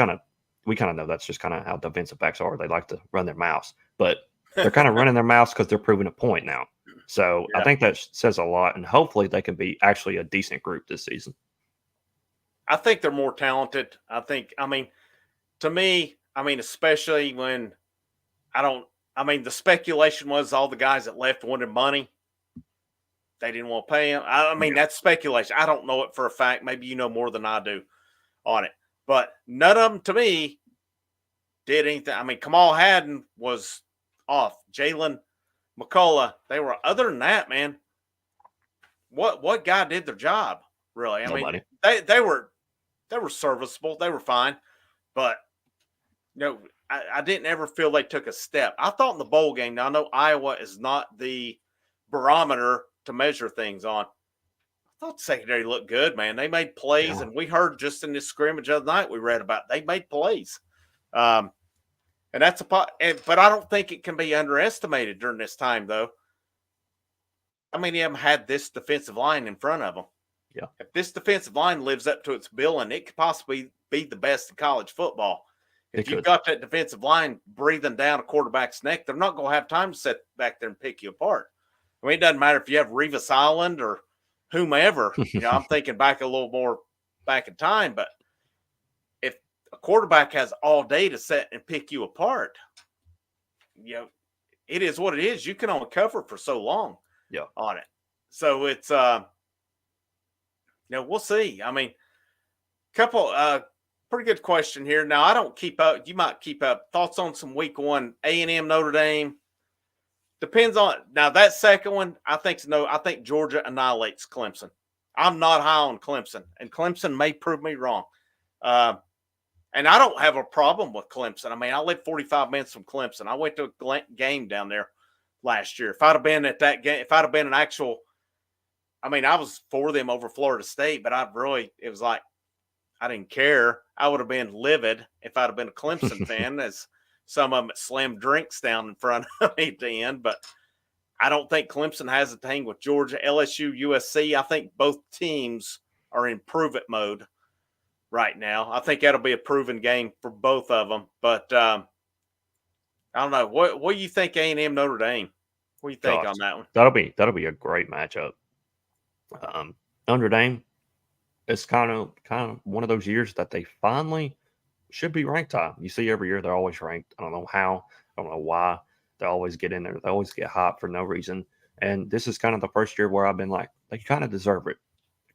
we kind of know that's just kind of how defensive backs are. They like to run their mouths. But they're kind of running their mouths because they're proving a point now. So yeah. I think that says a lot, and hopefully they can be actually a decent group this season. I think they're more talented. To me, especially when the speculation was all the guys that left wanted money. They didn't want to pay him. That's speculation. I don't know it for a fact. Maybe you know more than I do on it. But none of them, to me, did anything. Kamal Haddon was off. Jalen McCullough, they were. Other than that, man, what guy did their job, really? Nobody. They were serviceable. They were fine. But, I didn't ever feel they took a step. I thought in the bowl game, now I know Iowa is not the barometer to measure things on. I thought the secondary looked good, man. They made plays, and we heard just in this scrimmage the other night we read about they made plays. And that's but I don't think it can be underestimated during this time, though. How many of them had this defensive line in front of them? Yeah. If this defensive line lives up to its billing, it could possibly be the best in college football. If you've got that defensive line breathing down a quarterback's neck, they're not going to have time to sit back there and pick you apart. It doesn't matter if you have Revis Island or whomever. I'm thinking back a little more back in time, but if a quarterback has all day to set and pick you apart, it is what it is. You can only cover for so long on it. So it's, we'll see. Couple pretty good question here. Now, I don't keep up. You might keep up. Thoughts on some week one, A&M, Notre Dame. Depends on now that second one. I think Georgia annihilates Clemson. I'm not high on Clemson, and Clemson may prove me wrong. And I don't have a problem with Clemson. I live 45 minutes from Clemson. I went to a game down there last year. If I'd have been at that game, if I'd have been an actual, I was for them over Florida State, but it was like I didn't care. I would have been livid if I'd have been a Clemson fan, as some of them slammed drinks down in front of me at the end. But I don't think Clemson has a thing with Georgia, LSU, USC. I think both teams are in prove-it mode right now. I think that'll be a proven game for both of them. But I don't know. What do you think, A&M, Notre Dame? What do you think on that one? That'll be a great matchup. Notre Dame, it's kind of one of those years that they finally should be ranked high. You see every year they're always ranked. I don't know how. I don't know why. They always get in there. They always get hot for no reason. And this is kind of the first year where I've been like, they kind of deserve it.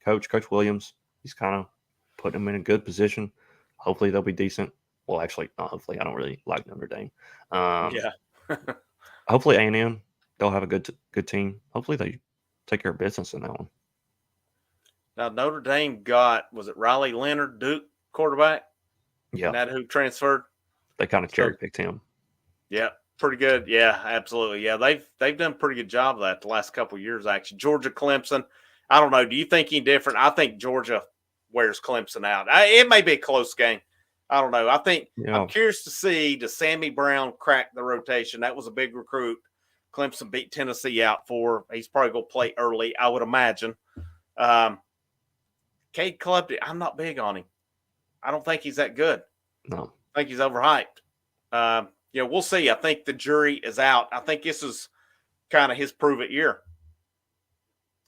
Coach Williams, he's kind of putting them in a good position. Hopefully they'll be decent. Well, actually, not hopefully. I don't really like Notre Dame. Yeah. Hopefully A&M, they'll have a good team. Hopefully they take care of business in that one. Now Notre Dame got, was it Riley Leonard, Duke quarterback? Yeah. And that who transferred? They kind of cherry picked him. Yeah, pretty good. Yeah, absolutely. Yeah, they've done a pretty good job of that the last couple of years, actually. Georgia, Clemson. I don't know. Do you think any different? I think Georgia wears Clemson out. It may be a close game. I don't know. I think I'm curious to see, does Sammy Brown crack the rotation? That was a big recruit. Clemson beat Tennessee out for. He's probably going to play early, I would imagine. Cade Clubb, I'm not big on him. I don't think he's that good. No. I think he's overhyped. We'll see. I think the jury is out. I think this is kind of his prove-it year.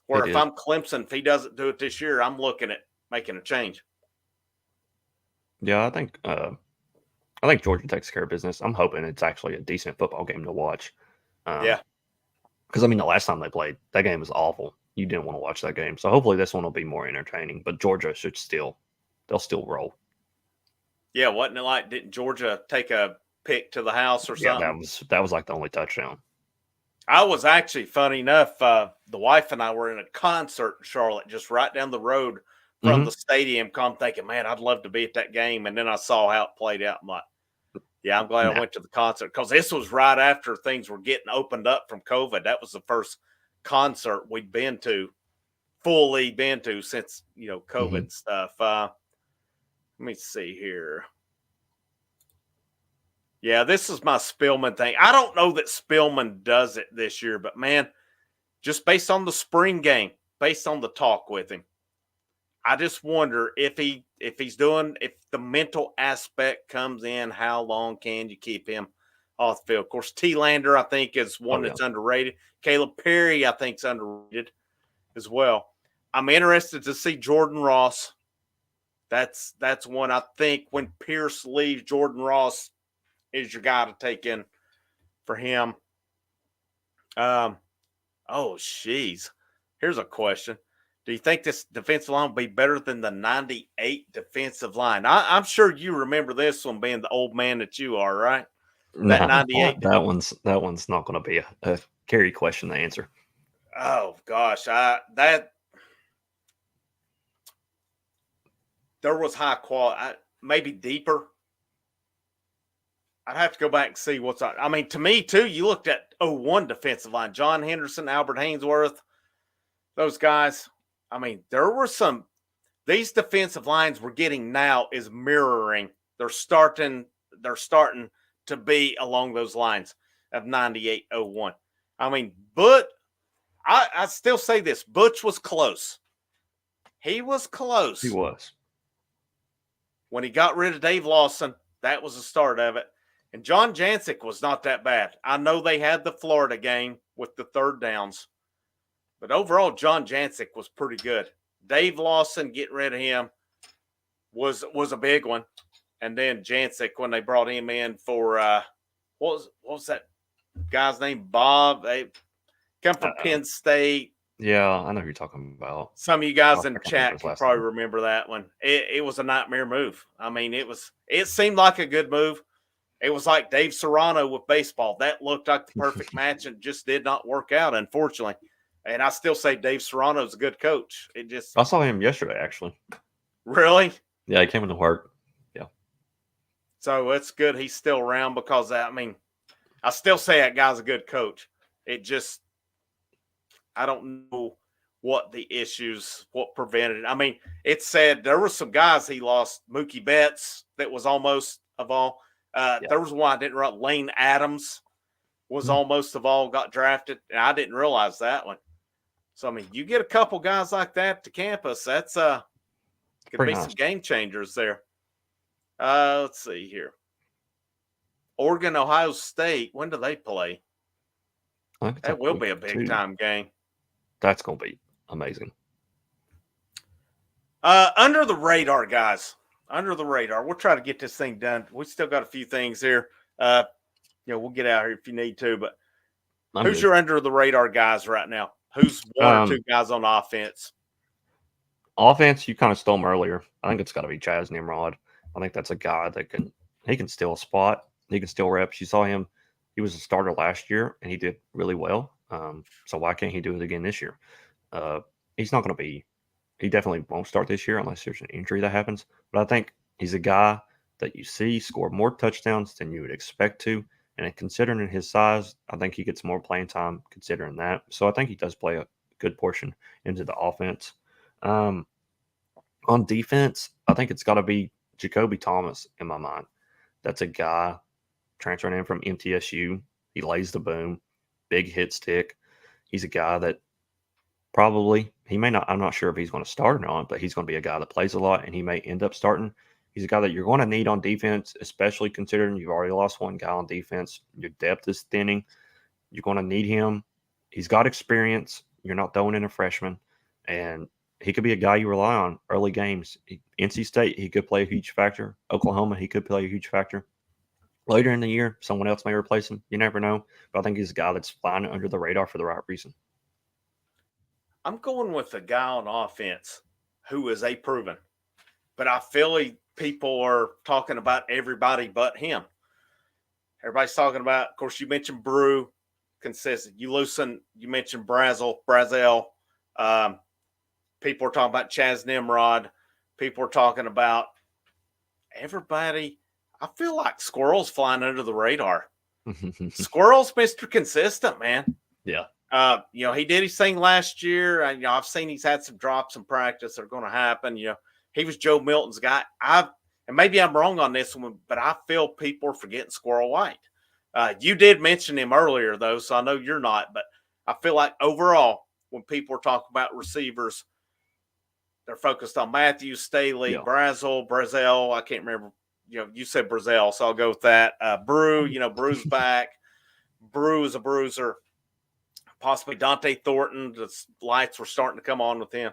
Where if I'm Clemson, if he doesn't do it this year, I'm looking at making a change. Yeah, I think Georgia takes care of business. I'm hoping it's actually a decent football game to watch. Yeah. Because, I mean, the last time they played, that game was awful. You didn't want to watch that game. So hopefully this one will be more entertaining. But Georgia they'll still roll. Yeah, wasn't it like, didn't Georgia take a pick to the house or something? Yeah, that was like the only touchdown. I was actually, funny enough, the wife and I were in a concert in Charlotte, just right down the road from the stadium. I'm thinking, man, I'd love to be at that game. And then I saw how it played out. I'm like, yeah, I'm glad I went to the concert, because this was right after things were getting opened up from COVID. That was the first concert we'd fully been to since, COVID stuff. Let me see here. Yeah, this is my Spillman thing. I don't know that Spillman does it this year, but man, just based on the spring game, based on the talk with him, I just wonder if the mental aspect comes in, how long can you keep him off the field? Of course, T. Lander, I think, is one that's underrated. Caleb Perry, I think, is underrated as well. I'm interested to see Jordan Ross. That's one, I think, when Pierce leaves, Jordan Ross is your guy to take in for him. Here's a question. Do you think this defensive line will be better than the 98 defensive line? I'm sure you remember this one, being the old man that you are, right? That 98. That one's not going to be a Kerry question to answer. Oh gosh, there was high quality, maybe deeper. I'd have to go back and see what's on. I mean, to me too, you looked at 01 defensive line, John Henderson, Albert Haynesworth, those guys. I mean, there were these defensive lines we're getting now is mirroring. They're starting to be along those lines of 98-01. I mean, but I still say this, Butch was close. He was close. He was. When he got rid of Dave Lawson, that was the start of it. And John Jancic was not that bad. I know they had the Florida game with the third downs, but overall, John Jancic was pretty good. Dave Lawson, getting rid of him was a big one. And then Jancic, when they brought him in for what was that guy's name? Bob. They come from Penn State. Yeah, I know who you're talking about. Some of you guys in the chat can probably remember that one. It was a nightmare move. I mean, it seemed like a good move. It was like Dave Serrano with baseball. That looked like the perfect match and just did not work out, unfortunately. And I still say Dave Serrano is a good coach. I saw him yesterday, actually. Really? Yeah, he came into work. Yeah. So it's good he's still around, because, I mean, I still say that guy's a good coach. I don't know what prevented it. I mean, it said there were some guys he lost. Mookie Betts, that was almost of all. There was one I didn't realize. Lane Adams was almost of all got drafted. And I didn't realize that one. So, I mean, you get a couple guys like that to campus, that's could be some game changers there. Let's see here. Oregon, Ohio State. When do they play? That will be a big-time game. That's going to be amazing. Under the radar, guys. under the radar. We'll try to get this thing done. We still got a few things here. We'll get out here if you need to. But who's your under the radar guys right now? Who's one or two guys on offense? Offense, you kind of stole them earlier. I think it's got to be Chaz Nimrod. I think that's a guy that he can steal a spot. He can steal reps. You saw him. He was a starter last year, and he did really well. So why can't he do it again this year? He's not going to be – he definitely won't start this year unless there's an injury that happens. But I think he's a guy that you see score more touchdowns than you would expect to. And considering his size, I think he gets more playing time considering that. So I think he does play a good portion into the offense. On defense, I think it's got to be Jacoby Thomas in my mind. That's a guy transferring in from MTSU. He lays the boom, big hit stick. He's a guy that probably, he may not, I'm not sure if he's going to start or not, but he's going to be a guy that plays a lot and he may end up starting. He's a guy that you're going to need on defense, especially considering you've already lost one guy on defense. Your depth is thinning. You're going to need him. He's got experience. You're not throwing in a freshman. And he could be a guy you rely on early games. NC State, he could play a huge factor. Oklahoma, he could play a huge factor. Later in the year, someone else may replace him. You never know. But I think he's a guy that's flying under the radar for the right reason. I'm going with a guy on offense who is a proven. But I feel people are talking about everybody but him. Everybody's talking about, of course, you mentioned Brew, consistent. You mentioned Brazel. People are talking about Chaz Nimrod. People are talking about everybody. I feel like Squirrel's flying under the radar. Squirrel's Mr. Consistent, man. Yeah. He did his thing last year. I've seen he's had some drops in practice that are going to happen. He was Joe Milton's guy. And maybe I'm wrong on this one, but I feel people are forgetting Squirrel White. You did mention him earlier, though, so I know you're not. But I feel like overall, when people are talking about receivers, they're focused on Matthews, Staley, Brazel. I can't remember. You said Brazel, so I'll go with that. Brew, Brew's back. Brew is a bruiser. Possibly Dante Thornton. The lights were starting to come on with him.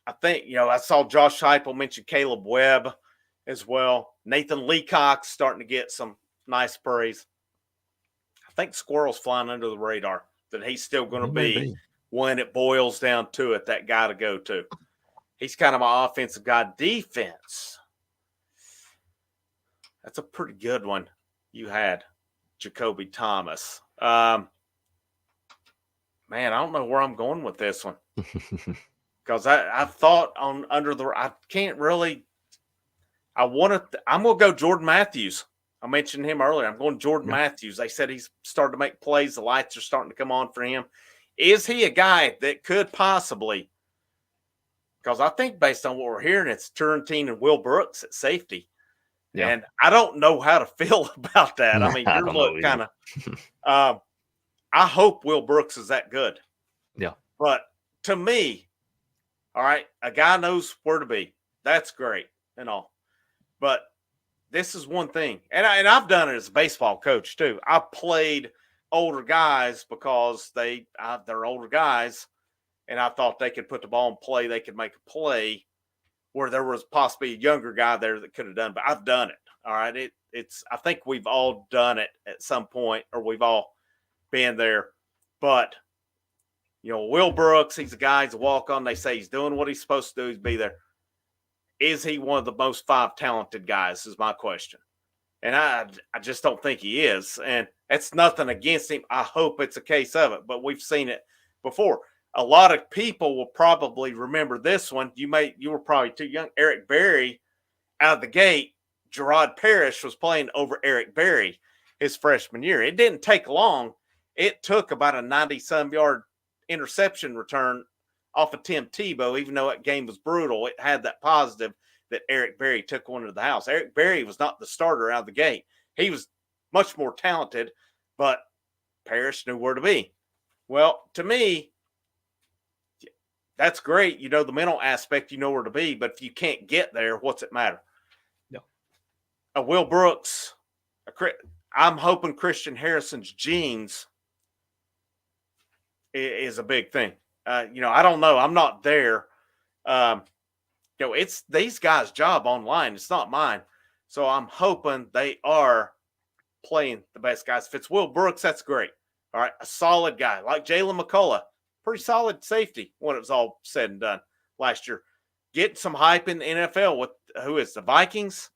I think, I saw Josh Heupel mention Caleb Webb as well. Nathan Leacock's starting to get some nice praise. I think Squirrel's flying under the radar, that he's still going to be, when it boils down to it, that guy to go to. He's kind of my offensive guy. Defense. That's a pretty good one you had, Jacoby Thomas. Man, I don't know where I'm going with this one. Because I've thought on I can't really. I'm going to go Jordan Matthews. I mentioned him earlier. I'm going Jordan Matthews. They said he's started to make plays. The lights are starting to come on for him. Is he a guy that could possibly, because I think based on what we're hearing, it's Turrentine and Will Brooks at safety. Yeah. And I don't know how to feel about that. I mean, you look kind of I hope Will Brooks is that good. Yeah. But to me, all right, a guy knows where to be. That's great and all. But this is one thing. And I've done it as a baseball coach too. I played older guys because they're older guys, and I thought they could put the ball in play. They could make a play where there was possibly a younger guy there that could have done. But I've done it. All right. It's I think we've all done it at some point, or we've all been there. But Will Brooks, he's a guy, he's a walk-on. They say he's doing what he's supposed to do. He's be there. Is he one of the most 5 talented guys is my question. And I just don't think he is. And it's nothing against him. I hope it's a case of it. But we've seen it before. A lot of people will probably remember this one. You were probably too young. Eric Berry, out of the gate, Gerard Parrish was playing over Eric Berry his freshman year. It didn't take long. It took about a 90-some yard interception return off of Tim Tebow, even though that game was brutal. It had that positive that Eric Berry took one to the house. Eric Berry was not the starter out of the gate. He was much more talented, but Parrish knew where to be. Well, to me, that's great. The mental aspect, you know where to be, but if you can't get there, what's it matter? No. Will Brooks, I'm hoping Christian Harrison's genes is a big thing. I don't know. I'm not there. it's these guys' job online. It's not mine. So I'm hoping they are playing the best guys. If it's Will Brooks, that's great. All right, a solid guy like Jalen McCullough, pretty solid safety when it was all said and done last year. Get some hype in the NFL with who is the Vikings?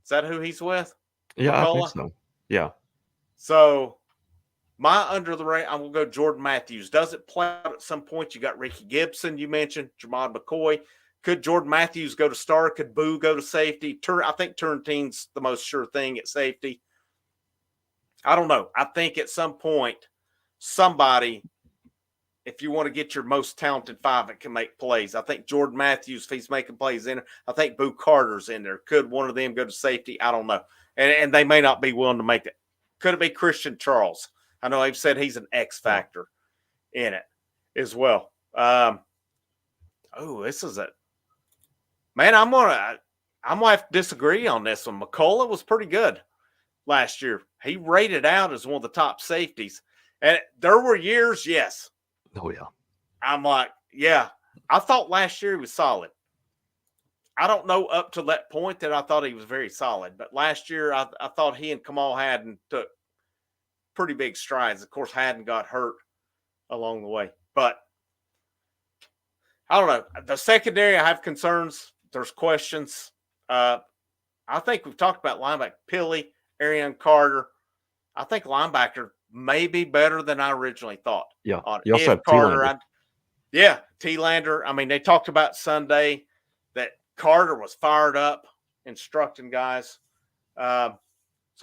Is that who he's with? Yeah, I think McCullough. so. Yeah. So my under the radar, I'm gonna go Jordan Matthews. Does it play out at some point? You got Ricky Gibson, you mentioned Jamad McCoy. Could Jordan Matthews go to star? Could Boo go to safety? I think Turrentine's the most sure thing at safety. I don't know. I think at some point, somebody, if you want to get your most talented five that can make plays, I think Jordan Matthews, if he's making plays in there, I think Boo Carter's in there. Could one of them go to safety? I don't know. And they may not be willing to make it. Could it be Christian Charles? I know they've said he's an X factor in it as well. This is it. Man, I'm gonna have to disagree on this one. McCullough was pretty good last year. He rated out as one of the top safeties. And there were years, yes. Oh, yeah. I'm like, yeah. I thought last year he was solid. I don't know up to that point that I thought he was very solid. But last year, I thought he and Kamal Haddon took pretty big strides. Of course, Haddon got hurt along the way. But I don't know. The secondary, I have concerns. There's questions. I think we've talked about linebacker. Pilley, Arian Carter. I think linebacker may be better than I originally thought. Yeah. You also have Carter. T-Lander. I mean, they talked about Sunday that Carter was fired up, instructing guys. So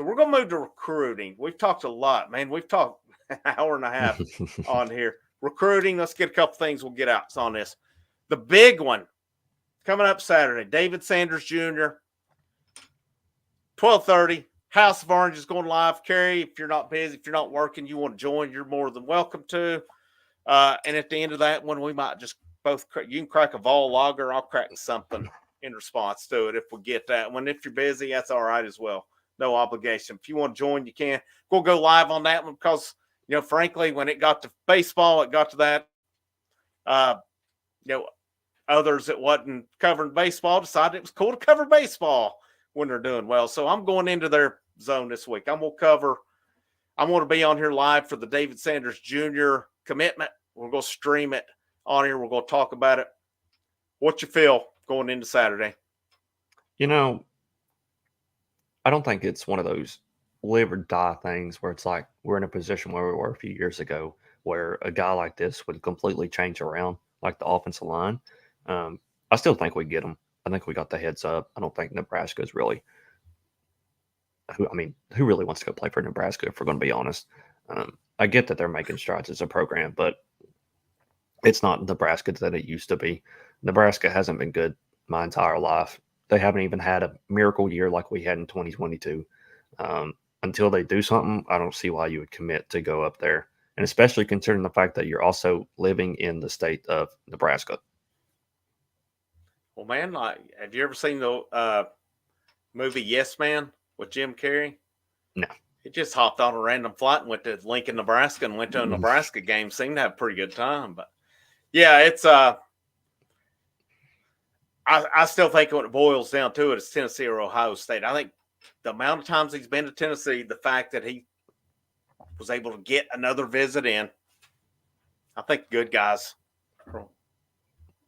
we're going to move to recruiting. We've talked a lot, man. We've talked an hour and a half on here. Recruiting, let's get a couple things we'll get out on this. The big one coming up Saturday, David Sanders Jr., 12:30. House of Orange is going live. Kerry, if you're not busy, if you're not working, you want to join, you're more than welcome to. And at the end of that one, we might just both – you can crack a Vol lager. I'll crack something in response to it if we get that one. If you're busy, that's all right as well. No obligation. If you want to join, you can. We'll go live on that one because, frankly, when it got to baseball, it got to that, others that wasn't covering baseball decided it was cool to cover baseball when they're doing well. So I'm going into their zone this week. I'm going to be on here live for the David Sanders Jr. commitment. We're going to stream it on here. We're going to talk about it. What you feel going into Saturday? I don't think it's one of those live or die things where it's like we're in a position where we were a few years ago where a guy like this would completely change around like the offensive line. I still think we get him. I think we got the heads up. I don't think Nebraska is really who really wants to go play for Nebraska, if we're going to be honest. I get that they're making strides as a program, but it's not Nebraska that it used to be. Nebraska hasn't been good my entire life. They haven't even had a miracle year like we had in 2022. Until they do something, I don't see why you would commit to go up there. And especially considering the fact that you're also living in the state of Nebraska. Well, man, have you ever seen the movie Yes Man with Jim Carrey? No. He just hopped on a random flight and went to Lincoln, Nebraska, and went to a Nebraska game. Seemed to have a pretty good time. But, yeah, it's I still think when it boils down to it, it's Tennessee or Ohio State. I think the amount of times he's been to Tennessee, the fact that he was able to get another visit in, I think good guys.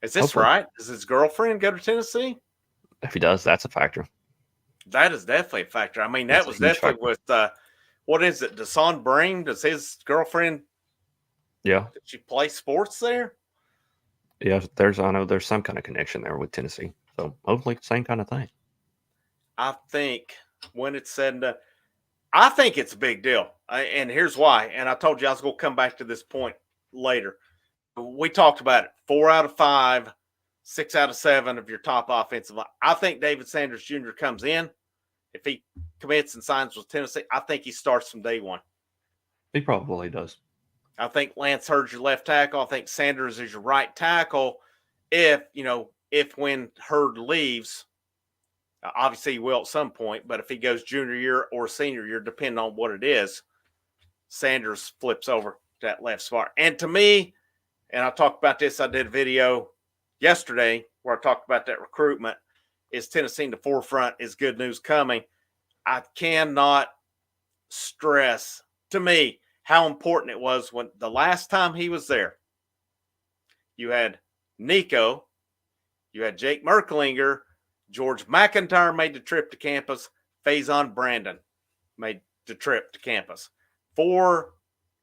Is this Hopefully. right? Does his girlfriend go to Tennessee? If he does, that's a factor. That is definitely a factor. I mean, that was definitely with, what is it, Deshaun Breen? Does his girlfriend, did she play sports there? Yeah, I know there's some kind of connection there with Tennessee. So hopefully same kind of thing. I think when it's said and done, I think it's a big deal. And here's why. And I told you I was going to come back to this point later. We talked about it. 4 out of 5, 6 out of 7 of your top offensive line. I think David Sanders Jr. comes in. If he commits and signs with Tennessee, I think he starts from day one. He probably does. I think Lance Hurd's your left tackle. I think Sanders is your right tackle. If when Hurd leaves, obviously he will at some point, but if he goes junior year or senior year, depending on what it is, Sanders flips over to that left spot. And to me, and I talked about this, I did a video yesterday where I talked about that recruitment, is Tennessee in the forefront is good news coming. I cannot stress to me how important it was when the last time he was there. You had Nico, you had Jake Merklinger, George McIntyre made the trip to campus, Faison Brandon made the trip to campus. 4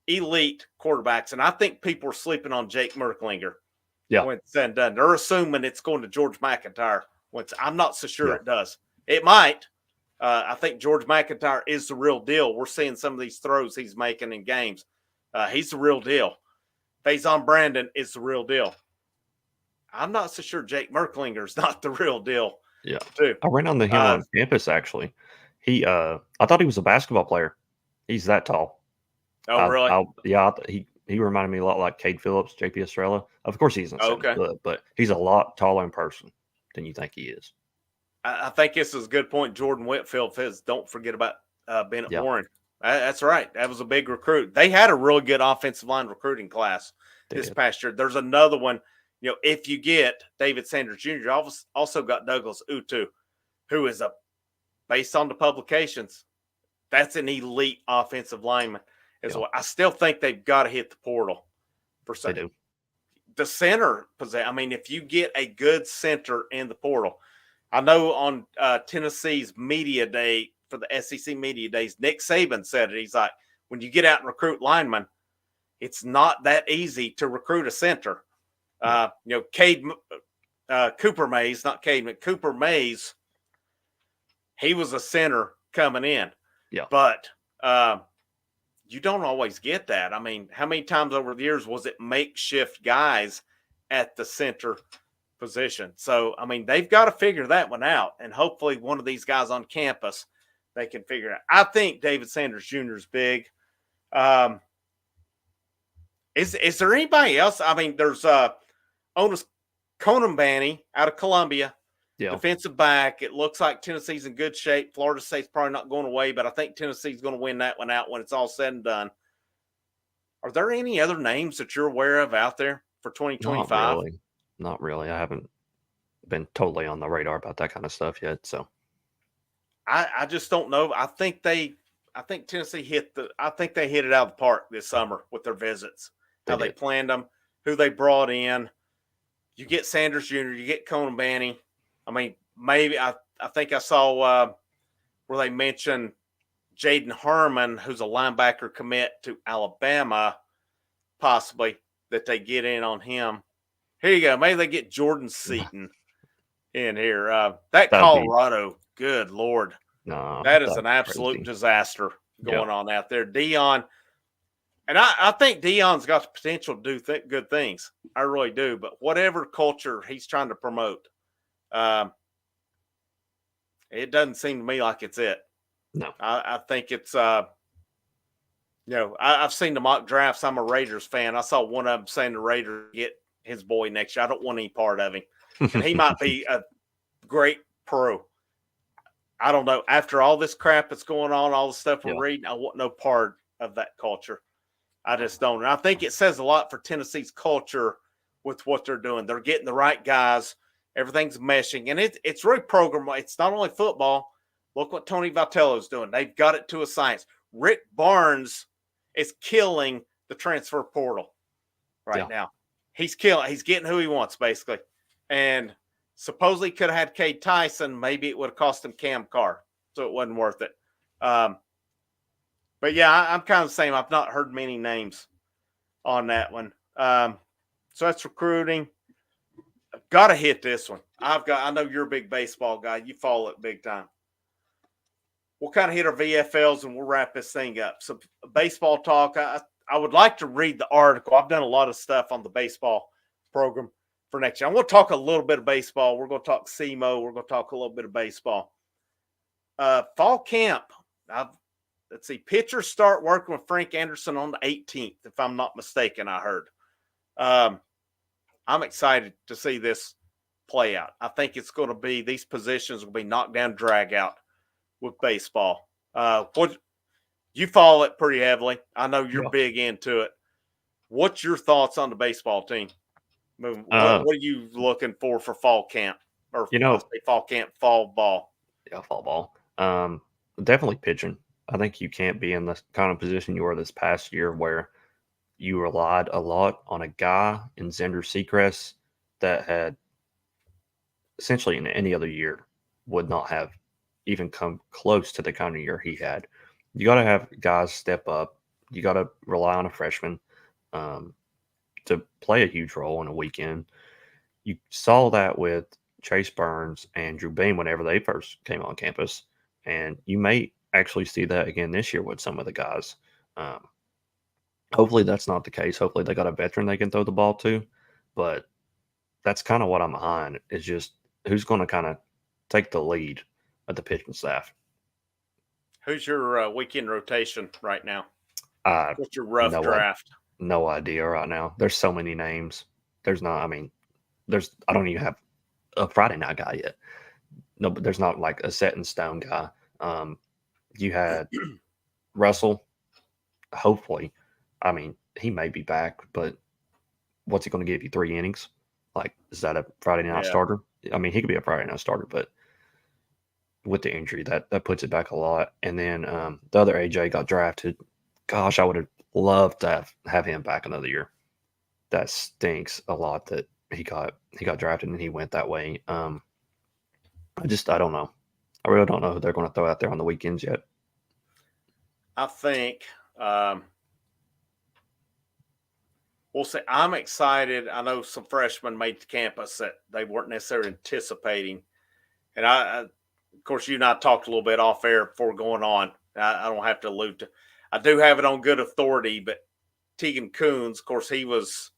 elite quarterbacks, and I think people are sleeping on Jake Merklinger. Yeah. When it's said and done, they're assuming it's going to George McIntyre. I'm not so sure Yeah. it does. It might. I think George McIntyre is the real deal. We're seeing some of these throws he's making in games. He's the real deal. Faison Brandon is the real deal. I'm not so sure Jake Merklinger is not the real deal. Yeah. Too. I ran onto him on campus, actually. I thought he was a basketball player. He's that tall. Oh, really? He reminded me a lot like Cade Phillips, JP Estrella. Of course, he's not 7 foot, but he's a lot taller in person than you think he is. I think this is a good point. Jordan Whitfield says, don't forget about Bennett Warren. That's right. That was a big recruit. They had a really good offensive line recruiting class this past year. There's another one. You know, if you get David Sanders Jr., you also got Douglas Utu, who is based on the publications, that's an elite offensive lineman as well. I still think they've got to hit the portal for some. They do. The center position. I mean, if you get a good center in the portal, I know on Tennessee's media day for the SEC media days, Nick Saban said it. He's like, when you get out and recruit linemen, it's not that easy to recruit a center. You know, Cooper Mays, Cooper Mays, he was a center coming in. Yeah. But you don't always get that. I mean, how many times over the years was it makeshift guys at the center position? So, I mean, they've got to figure that one out. And hopefully one of these guys on campus, they can figure it out. I think David Sanders Jr. is big. Is there anybody else? I mean, there's Onis Konambani out of Columbia, defensive back. It looks like Tennessee's in good shape. Florida State's probably not going away, but I think Tennessee's going to win that one out when it's all said and done. Are there any other names that you're aware of out there for 2025? Not really. I haven't been totally on the radar about that kind of stuff yet. So I just don't know. I think Tennessee hit it out of the park this summer with their visits. How they planned them, who they brought in. You get Sanders Jr., you get Konambani. I mean, maybe I think I saw where they mentioned Jaden Harmon, who's a linebacker commit to Alabama, possibly that they get in on him. Here you go. Maybe they get Jordan Seaton in here. That Colorado, good Lord. No, that is an absolute disaster going on out there. Dion, and I think Dion's got the potential to do good things. I really do. But whatever culture he's trying to promote, it doesn't seem to me like it's it. No. I think it's, I've seen the mock drafts. I'm a Raiders fan. I saw one of them saying the Raiders get his boy next year. I don't want any part of him. And he might be a great pro. I don't know. After all this crap that's going on, all the stuff we're reading, I want no part of that culture. I just don't. And I think it says a lot for Tennessee's culture with what they're doing. They're getting the right guys. Everything's meshing. And it's really programmed. It's not only football. Look what Tony Vitello's doing. They've got it to a science. Rick Barnes is killing the transfer portal now. He's getting who he wants, basically. And supposedly could have had Cade Tyson. Maybe it would have cost him Cam Carr. So it wasn't worth it. But yeah, I'm kind of the same. I've not heard many names on that one. So that's recruiting. I've got to hit this one. I know you're a big baseball guy. You follow it big time. We'll kind of hit our VFLs and we'll wrap this thing up. So baseball talk. I would like to read the article. I've done a lot of stuff on the baseball program for next year. I'm going to talk a little bit of baseball. We're going to talk SEMO. We're going to talk a little bit of baseball. Fall camp. Let's see. Pitchers start working with Frank Anderson on the 18th, if I'm not mistaken, I heard. I'm excited to see this play out. I think it's going to be, these positions will be knockdown, drag out with baseball. You follow it pretty heavily. I know you're big into it. What's your thoughts on the baseball team? Uh, What are you looking for fall camp, or you I know, say fall camp, fall ball? yeah, fall ball. Definitely pitching. I think you can't be in the kind of position you were this past year where you relied a lot on a guy in Xander Seacrest that had essentially in any other year would not have even come close to the kind of year he had. You got to have guys step up. You got to rely on a freshman um, to play a huge role in a weekend. You saw that with Chase Burns and Drew Beam whenever they first came on campus, and you may actually see that again this year with some of the guys. Um, Hopefully that's not the case. Hopefully they got a veteran they can throw the ball to, but that's kind of what I'm behind is just who's going to kind of take the lead of the pitching staff. Who's your weekend rotation right now? I What's your rough no draft? no idea right now. There's so many names. There's not. I mean, I don't even have a Friday night guy yet. No, but there's not like a set in stone guy. You had Russell. Hopefully, I mean he may be back, but what's he going to give you 3 innings? Like, is that a Friday night Yeah, starter? I mean, he could be a Friday night starter, but with the injury, that puts it back a lot. And then the other AJ got drafted. Gosh, I would have loved to have him back another year. That stinks a lot that he got drafted and he went that way. I don't know. I really don't know who they're going to throw out there on the weekends yet. I think we'll say I'm excited. I know some freshmen made the campus that they weren't necessarily anticipating, and of course, you and I talked a little bit off air before going on. I don't have to allude to. I do have it on good authority, but Tegan Coons, of course, he was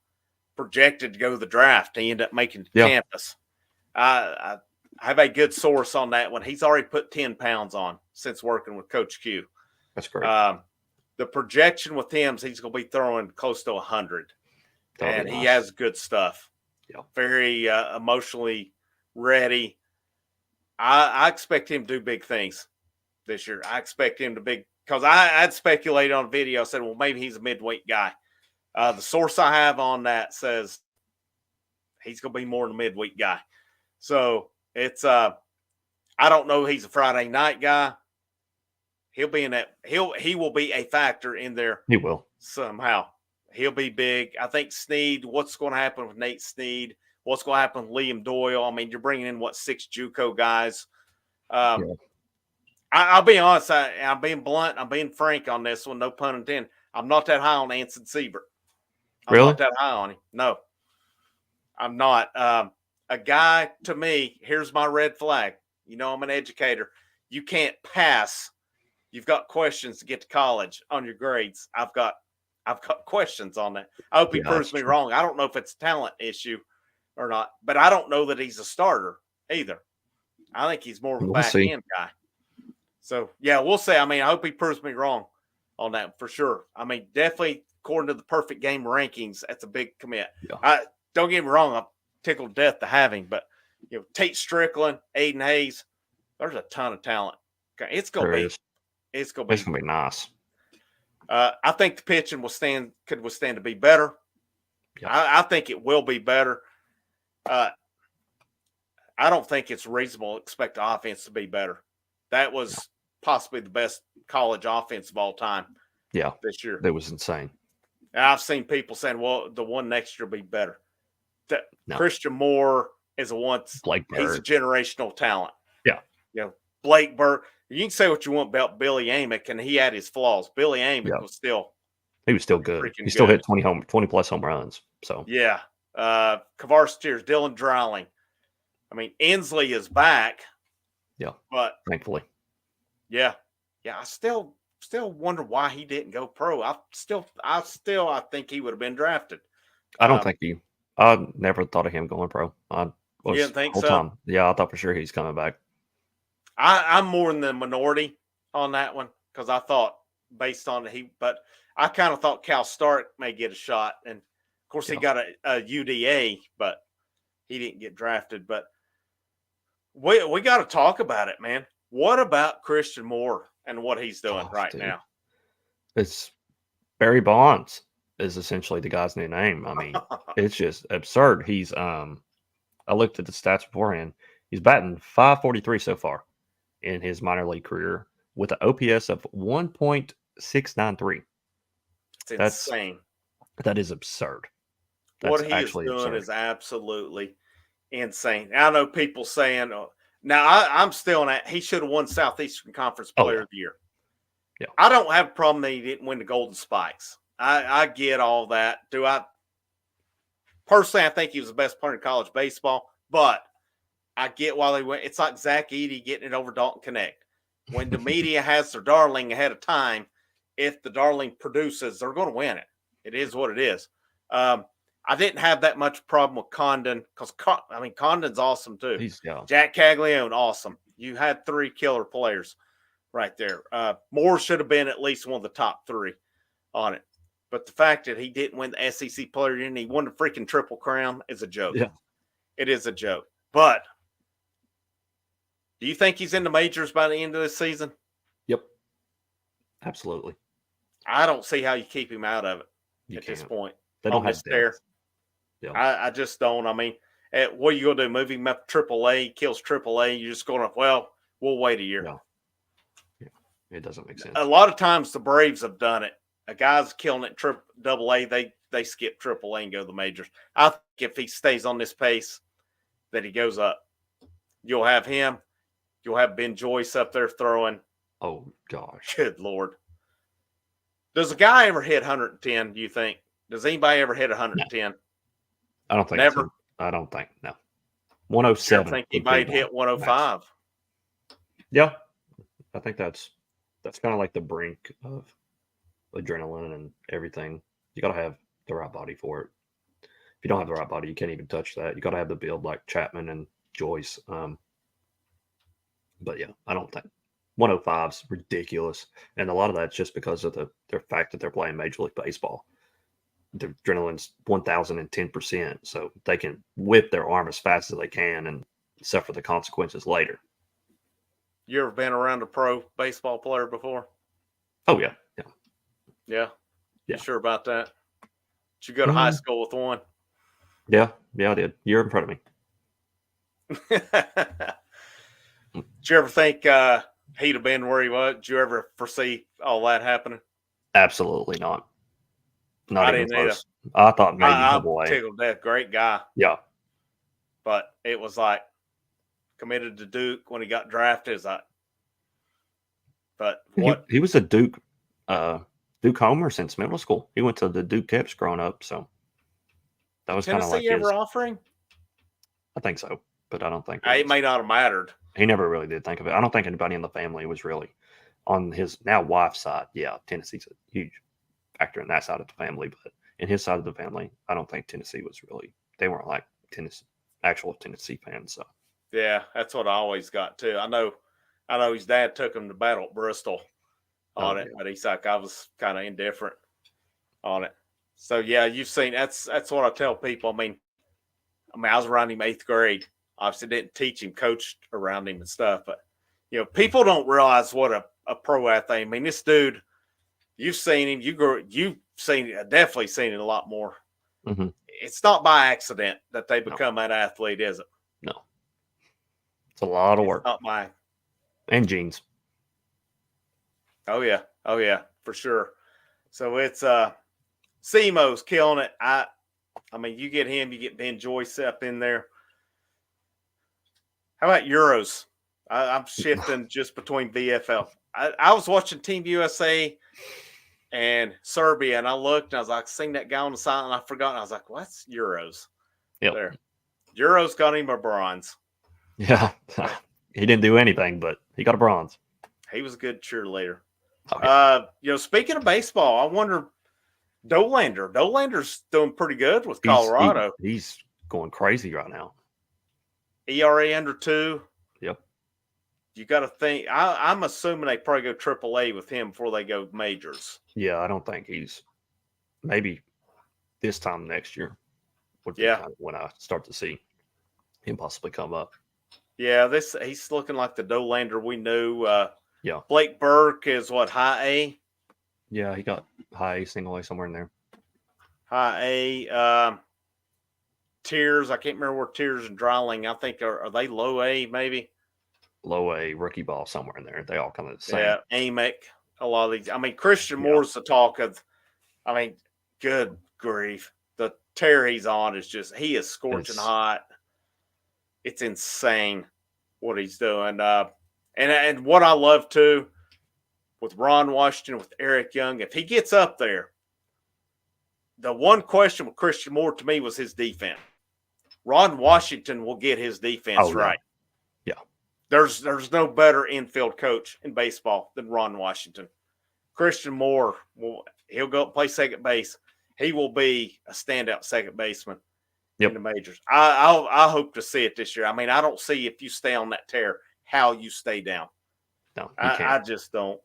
projected to go to the draft. He ended up making the Yeah, campus. I have a good source on that one. He's already put 10 pounds on since working with Coach Q. that's great. The projection with him is he's going to be throwing close to 100, That'll and be he nice. has good stuff. Yeah. Very emotionally ready. I expect him to do big things this year. I expect him to be because I'd speculated on video. I said, well, maybe he's a midweight guy. The source I have on that says he's going to be more than a midweek guy. So it's I don't know. He's a Friday night guy. He'll be in that. He will be a factor in there He will. somehow. He'll be big. I think Sneed. What's going to happen with Nate Sneed? What's going to happen with Liam Doyle? I mean, you're bringing in 6 JUCO guys. Yeah. I'll be honest. I'm being blunt. I'm being frank on this one. No pun intended. I'm not that high on Anson Siebert. I'm Really? not that high on him. No, I'm not. A guy to me. Here's my red flag. You know, I'm an educator. You can't pass. You've got questions to get to college on your grades. I've got questions on that. I hope he Yeah, proves that's me true. wrong. I don't know if it's a talent issue or not, but I don't know that he's a starter either. I think he's more of a We'll back see. end guy. So yeah, we'll see. I mean, I hope he proves me wrong on that for sure. I mean, definitely according to the perfect game rankings, that's a big commit. Yeah. Don't get me wrong, I'm tickled to death to have him, but Tate Strickland, Aiden Hayes, there's a ton of talent. Okay, it's gonna There be is. it's gonna It's be. gonna be nice. I think the pitching could withstand to be better. Yeah. I think it will be better. I don't think it's reasonable to expect the offense to be better. That was possibly the best college offense of all time Yeah. this year. That was insane. And I've seen people saying, well, the one next year will be better. No. Christian Moore is Blake he's a Bird. generational talent. Yeah. Blake Bird. You can say what you want about Billy Amick, and he had his flaws. Billy Amick Yeah. was still He was still good. freaking He still good. hit 20 plus home runs. So Yeah. Kavarsatiers, Dylan Dreiling. I mean, Inslee is back. Yeah. But thankfully. yeah. I still wonder why he didn't go pro. I think he would have been drafted. I don't think he. I never thought of him going pro. I You was didn't the think whole so? time. Yeah, I thought for sure he's coming back. I'm more in the minority on that one because I thought based on but I kind of thought Cal Stark may get a shot, and of course he got a UDA, but he didn't get drafted. But we got to talk about it, man. What about Christian Moore and what he's doing Gosh, right dude. now? It's Barry Bonds. is essentially the guy's new name. I mean, it's just absurd. He's I looked at the stats beforehand. He's batting 543 so far in his minor league career with an OPS of 1.693. It's That's insane. that is absurd. That's What he is actually doing absurd. is absolutely insane. I know people saying, now I'm still in that. He should have won Southeastern Conference Oh Player yeah, of the Year. yeah. I don't have a problem that he didn't win the Golden Spikes. I get all that. Do I personally? I think he was the best player in college baseball, but I get why they went. It's like Zach Edey getting it over Dalton Connect. When the media has their darling ahead of time, if the darling produces, they're going to win it. It is what it is. I didn't have that much problem with Condon because Condon's awesome too. He's Jack Caglione, awesome. You had 3 killer players right there. Moore should have been at least one of the top 3 on it. But the fact that he didn't win the SEC Player and he won the freaking Triple Crown is a joke. yeah. It is a joke. But do you think he's in the majors by the end of this season? Yep. Absolutely. I don't see how you keep him out of it You at can't. this point. They don't On have this tear. depth. Yeah. I just don't. I mean, what are you going to do? Move him up to AAA, kills AAA. You're just going to, well, we'll wait a year. Yeah. Yeah. It doesn't make sense. A lot of times the Braves have done it. A guy's killing it AA, they skip AAA and go to the majors. I think if he stays on this pace, that he goes up. You'll have him. You'll have Ben Joyce up there throwing. Oh gosh. Good Lord. Does a guy ever hit 110, do you think? Does anybody ever hit 110? I don't think Never. so. I don't think. No. I 107. think he would be might one hit 105. max. Yeah. I think that's kind of like the brink of adrenaline and everything. You got to have the right body for it. If you don't have the right body, you can't even touch that. You got to have the build like Chapman and Joyce. But yeah, I don't think 105's ridiculous, and a lot of that's just because of the fact that they're playing Major League Baseball. The adrenaline's 1,010%, so they can whip their arm as fast as they can and suffer the consequences later. You ever been around a pro baseball player before? Oh yeah, yeah, Yeah. Yeah. You sure about that? Did you go to high school with one? yeah, I did. You're in front of me. Did you ever think he'd have been where he was? Did you ever foresee all that happening? Absolutely not. Not I even didn't either. close. I thought maybe I'm double A. tickled to death. Great guy. Yeah, But it was like committed to Duke when he got drafted. Is like, but what? he was a Duke homer since middle school. He went to the Duke Caps growing up, so that was kind of Tennessee like ever his. offering? I think so, but I don't think It may not have mattered. he never really did think of it. I don't think anybody in the family was really on his now wife's side. Yeah, Tennessee's a huge factor in that side of the family, but in his side of the family, I don't think Tennessee was really. They weren't like actual Tennessee fans. So Yeah, that's what I always got too. I know his dad took him to battle at Bristol on it, but he's like I was kind of indifferent on it. So yeah, you've seen that's what I tell people. I mean, I was around him 8th grade. Obviously, didn't teach him, coached around him and stuff. But people don't realize what a pro athlete. I mean, this dude, you've seen him. You've seen it, definitely seen it a lot more. Mm-hmm. It's not by accident that they become that athlete, is it? No, it's a lot of work. Not by and genes. Oh yeah, for sure. So it's Simo's killing it. I mean, you get him, you get Ben Joyce up in there. How about Euros? I'm shifting just between VFL. I was watching Team USA and Serbia, and I looked, and I was like, seen that guy on the side, and I forgot. And I was like, what's Euros? Yep. There. Euros got him a bronze. Yeah. He didn't do anything, but he got a bronze. He was a good cheerleader. Okay. Speaking of baseball, I wonder, Dolander's doing pretty good with Colorado. He's going crazy right now. ERA under 2. Yep. You got to think. I'm assuming they probably go AAA with him before they go majors. Yeah, I don't think he's maybe this time next year would be kind of when I start to see him possibly come up. Yeah, he's looking like the Dolander we knew. Yeah. Blake Burke is what, high A? Yeah, he got high A, single A, somewhere in there. High A. Tiers. I can't remember where Tiers and Dryling. I think are they low A maybe? Low A, rookie ball, somewhere in there. They all kind of the same. Yeah, Amick. A lot of these. I mean, Christian Yeah. Moore's the talk of. I mean, good grief. The tear he's on is just he is scorching hot. It's insane what he's doing. And what I love too with Ron Washington, with Eric Young, if he gets up there, the one question with Christian Moore to me was his defense. Ron Washington will get his defense right. Yeah. There's no better infield coach in baseball than Ron Washington. Christian Moore he'll go play second base. He will be a standout second baseman in the majors. I hope to see it this year. I mean, I don't see if you stay on that tear how you stay down. No, you can't. I just don't.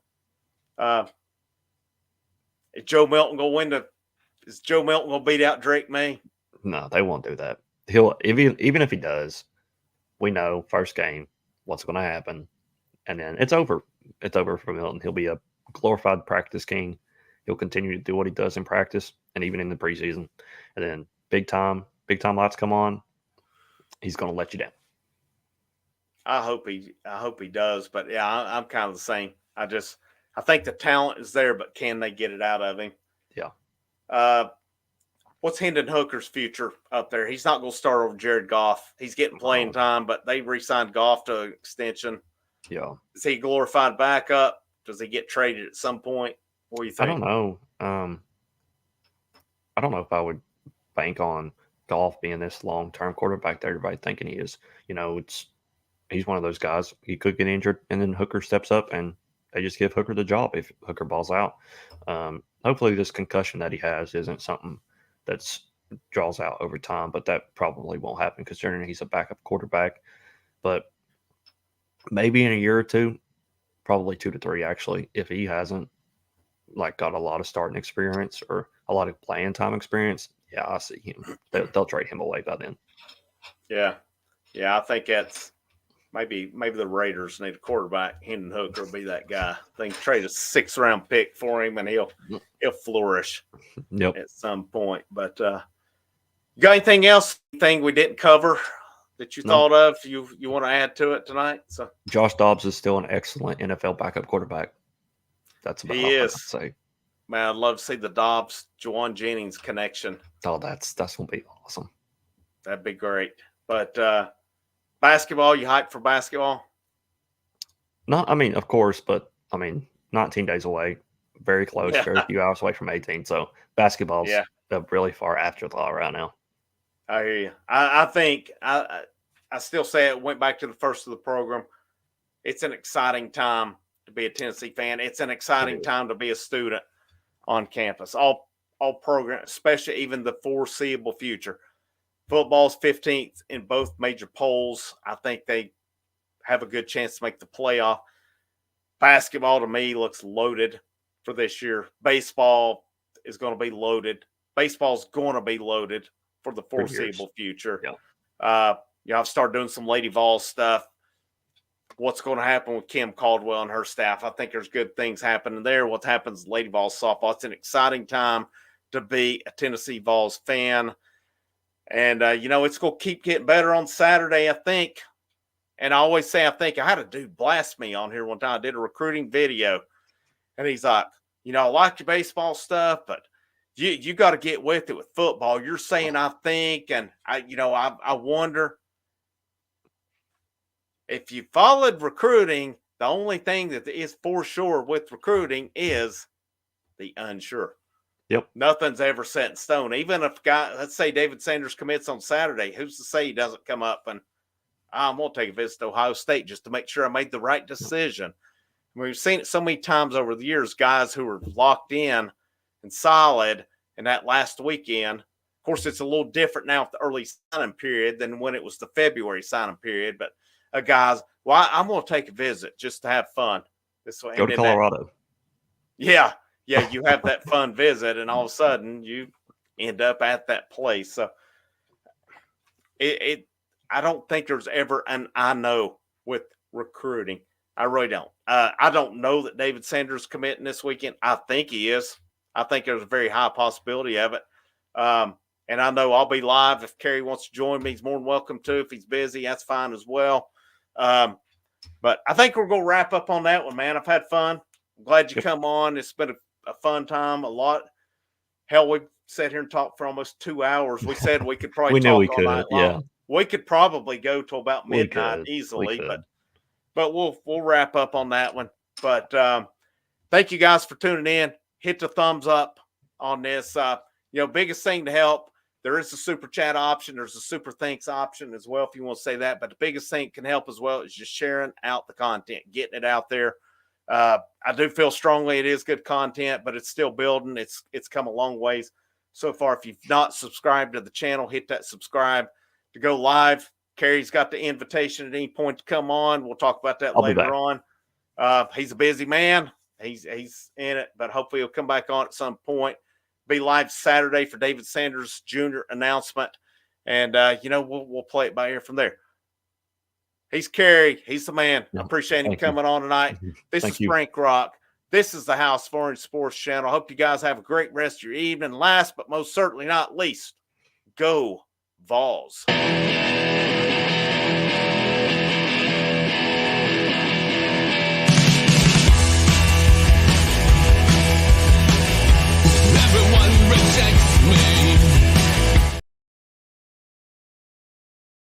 Is Joe Milton gonna beat out Drake May? No, they won't do that. He'll even if he does, we know first game what's going to happen, and then it's over. It's over for Milton. He'll be a glorified practice king. He'll continue to do what he does in practice and even in the preseason. And then big time lights come on, he's going to let you down. I hope he does, but yeah, I'm kind of the same. I think the talent is there, but can they get it out of him? Yeah. What's Hendon Hooker's future up there? He's not going to start over Jared Goff. He's getting playing time, but they re-signed Goff to an extension. Yeah. Is he glorified backup? Does he get traded at some point? What do you think? I don't know. I don't know if I would bank on Goff being this long-term quarterback that everybody thinking he is. He's one of those guys. He could get injured, and then Hooker steps up, and they just give Hooker the job if Hooker balls out. Hopefully, this concussion that he has isn't something that's draws out over time, but that probably won't happen considering he's a backup quarterback. But maybe in a year or two, probably 2 to 3 actually, if he hasn't got a lot of starting experience or a lot of playing time experience, yeah, I see him. They'll trade him away by then. Yeah, I think that's maybe the Raiders need a quarterback. Hendon Hooker will be that guy. They can trade a 6th round pick for him, and he'll flourish at some point. But you got anything else? Anything we didn't cover that you thought of? You want to add to it tonight? So Josh Dobbs is still an excellent NFL backup quarterback. That's about all I can say. Man, I'd love to see the Dobbs Juwan Jennings connection. Oh, that's gonna be awesome. That'd be great. But basketball, you hyped for basketball? Of course, but 19 days away, very close, very few hours away from 18. So basketball's a really far afterthought right now. I hear you. I think I still say it went back to the first of the program. It's an exciting time to be a Tennessee fan. It's an exciting time to be a student on campus. All programs, especially even the foreseeable future. Football's 15th in both major polls. I think they have a good chance to make the playoff. Basketball, to me, looks loaded for this year. Baseball is going to be loaded. Baseball's going to be loaded for the foreseeable future. Yeah. I've started doing some Lady Vols stuff. What's going to happen with Kim Caldwell and her staff? I think there's good things happening there. What happens in Lady Vols softball? It's an exciting time to be a Tennessee Vols fan. And, it's going to keep getting better on Saturday, I think. And I always say, I think. I had a dude blast me on here one time. I did a recruiting video. And he's like, I like your baseball stuff, but you got to get with it with football. You're saying, I think, and I wonder. If you followed recruiting, the only thing that is for sure with recruiting is the unsure. Yep. Nothing's ever set in stone. Even if let's say David Sanders commits on Saturday, who's to say he doesn't come up and I'm going to take a visit to Ohio State just to make sure I made the right decision. We've seen it so many times over the years, guys who are locked in and solid in that last weekend. Of course, it's a little different now with the early signing period than when it was the February signing period, but guys, I'm going to take a visit just to have fun. This way, go to Colorado. Yeah, you have that fun visit, and all of a sudden you end up at that place. So I don't think there's ever an I know with recruiting. I really don't. I don't know that David Sanders committing this weekend. I think he is. I think there's a very high possibility of it. And I know I'll be live. If Kerry wants to join me, he's more than welcome to. If he's busy, that's fine as well. But I think we're going to wrap up on that one, man. I've had fun. I'm glad you come on. It's been a fun time. A lot. Hell, we sat here and talked for almost 2 hours. We said we could probably talk all night long. Yeah. We could probably go till about midnight easily, but we'll wrap up on that one. But thank you guys for tuning in. Hit the thumbs up on this. Biggest thing to help. There is a super chat option. There's a super thanks option as well, if you want to say that. But the biggest thing can help as well is just sharing out the content, getting it out there. I do feel strongly it is good content, but it's still building. It's come a long ways so far. If you've not subscribed to the channel, hit that subscribe to go live. Kerry's got the invitation at any point to come on. We'll talk about that later on. He's a busy man. He's in it, but hopefully he'll come back on at some point. Be live Saturday for David Sanders Jr. announcement. And, we'll play it by ear from there. He's Kerry. He's the man. I appreciate him coming on tonight. This is Frank Rock. This is the House Foreign Sports Channel. Hope you guys have a great rest of your evening. Last but most certainly not least, go Vols. Everyone rejects me.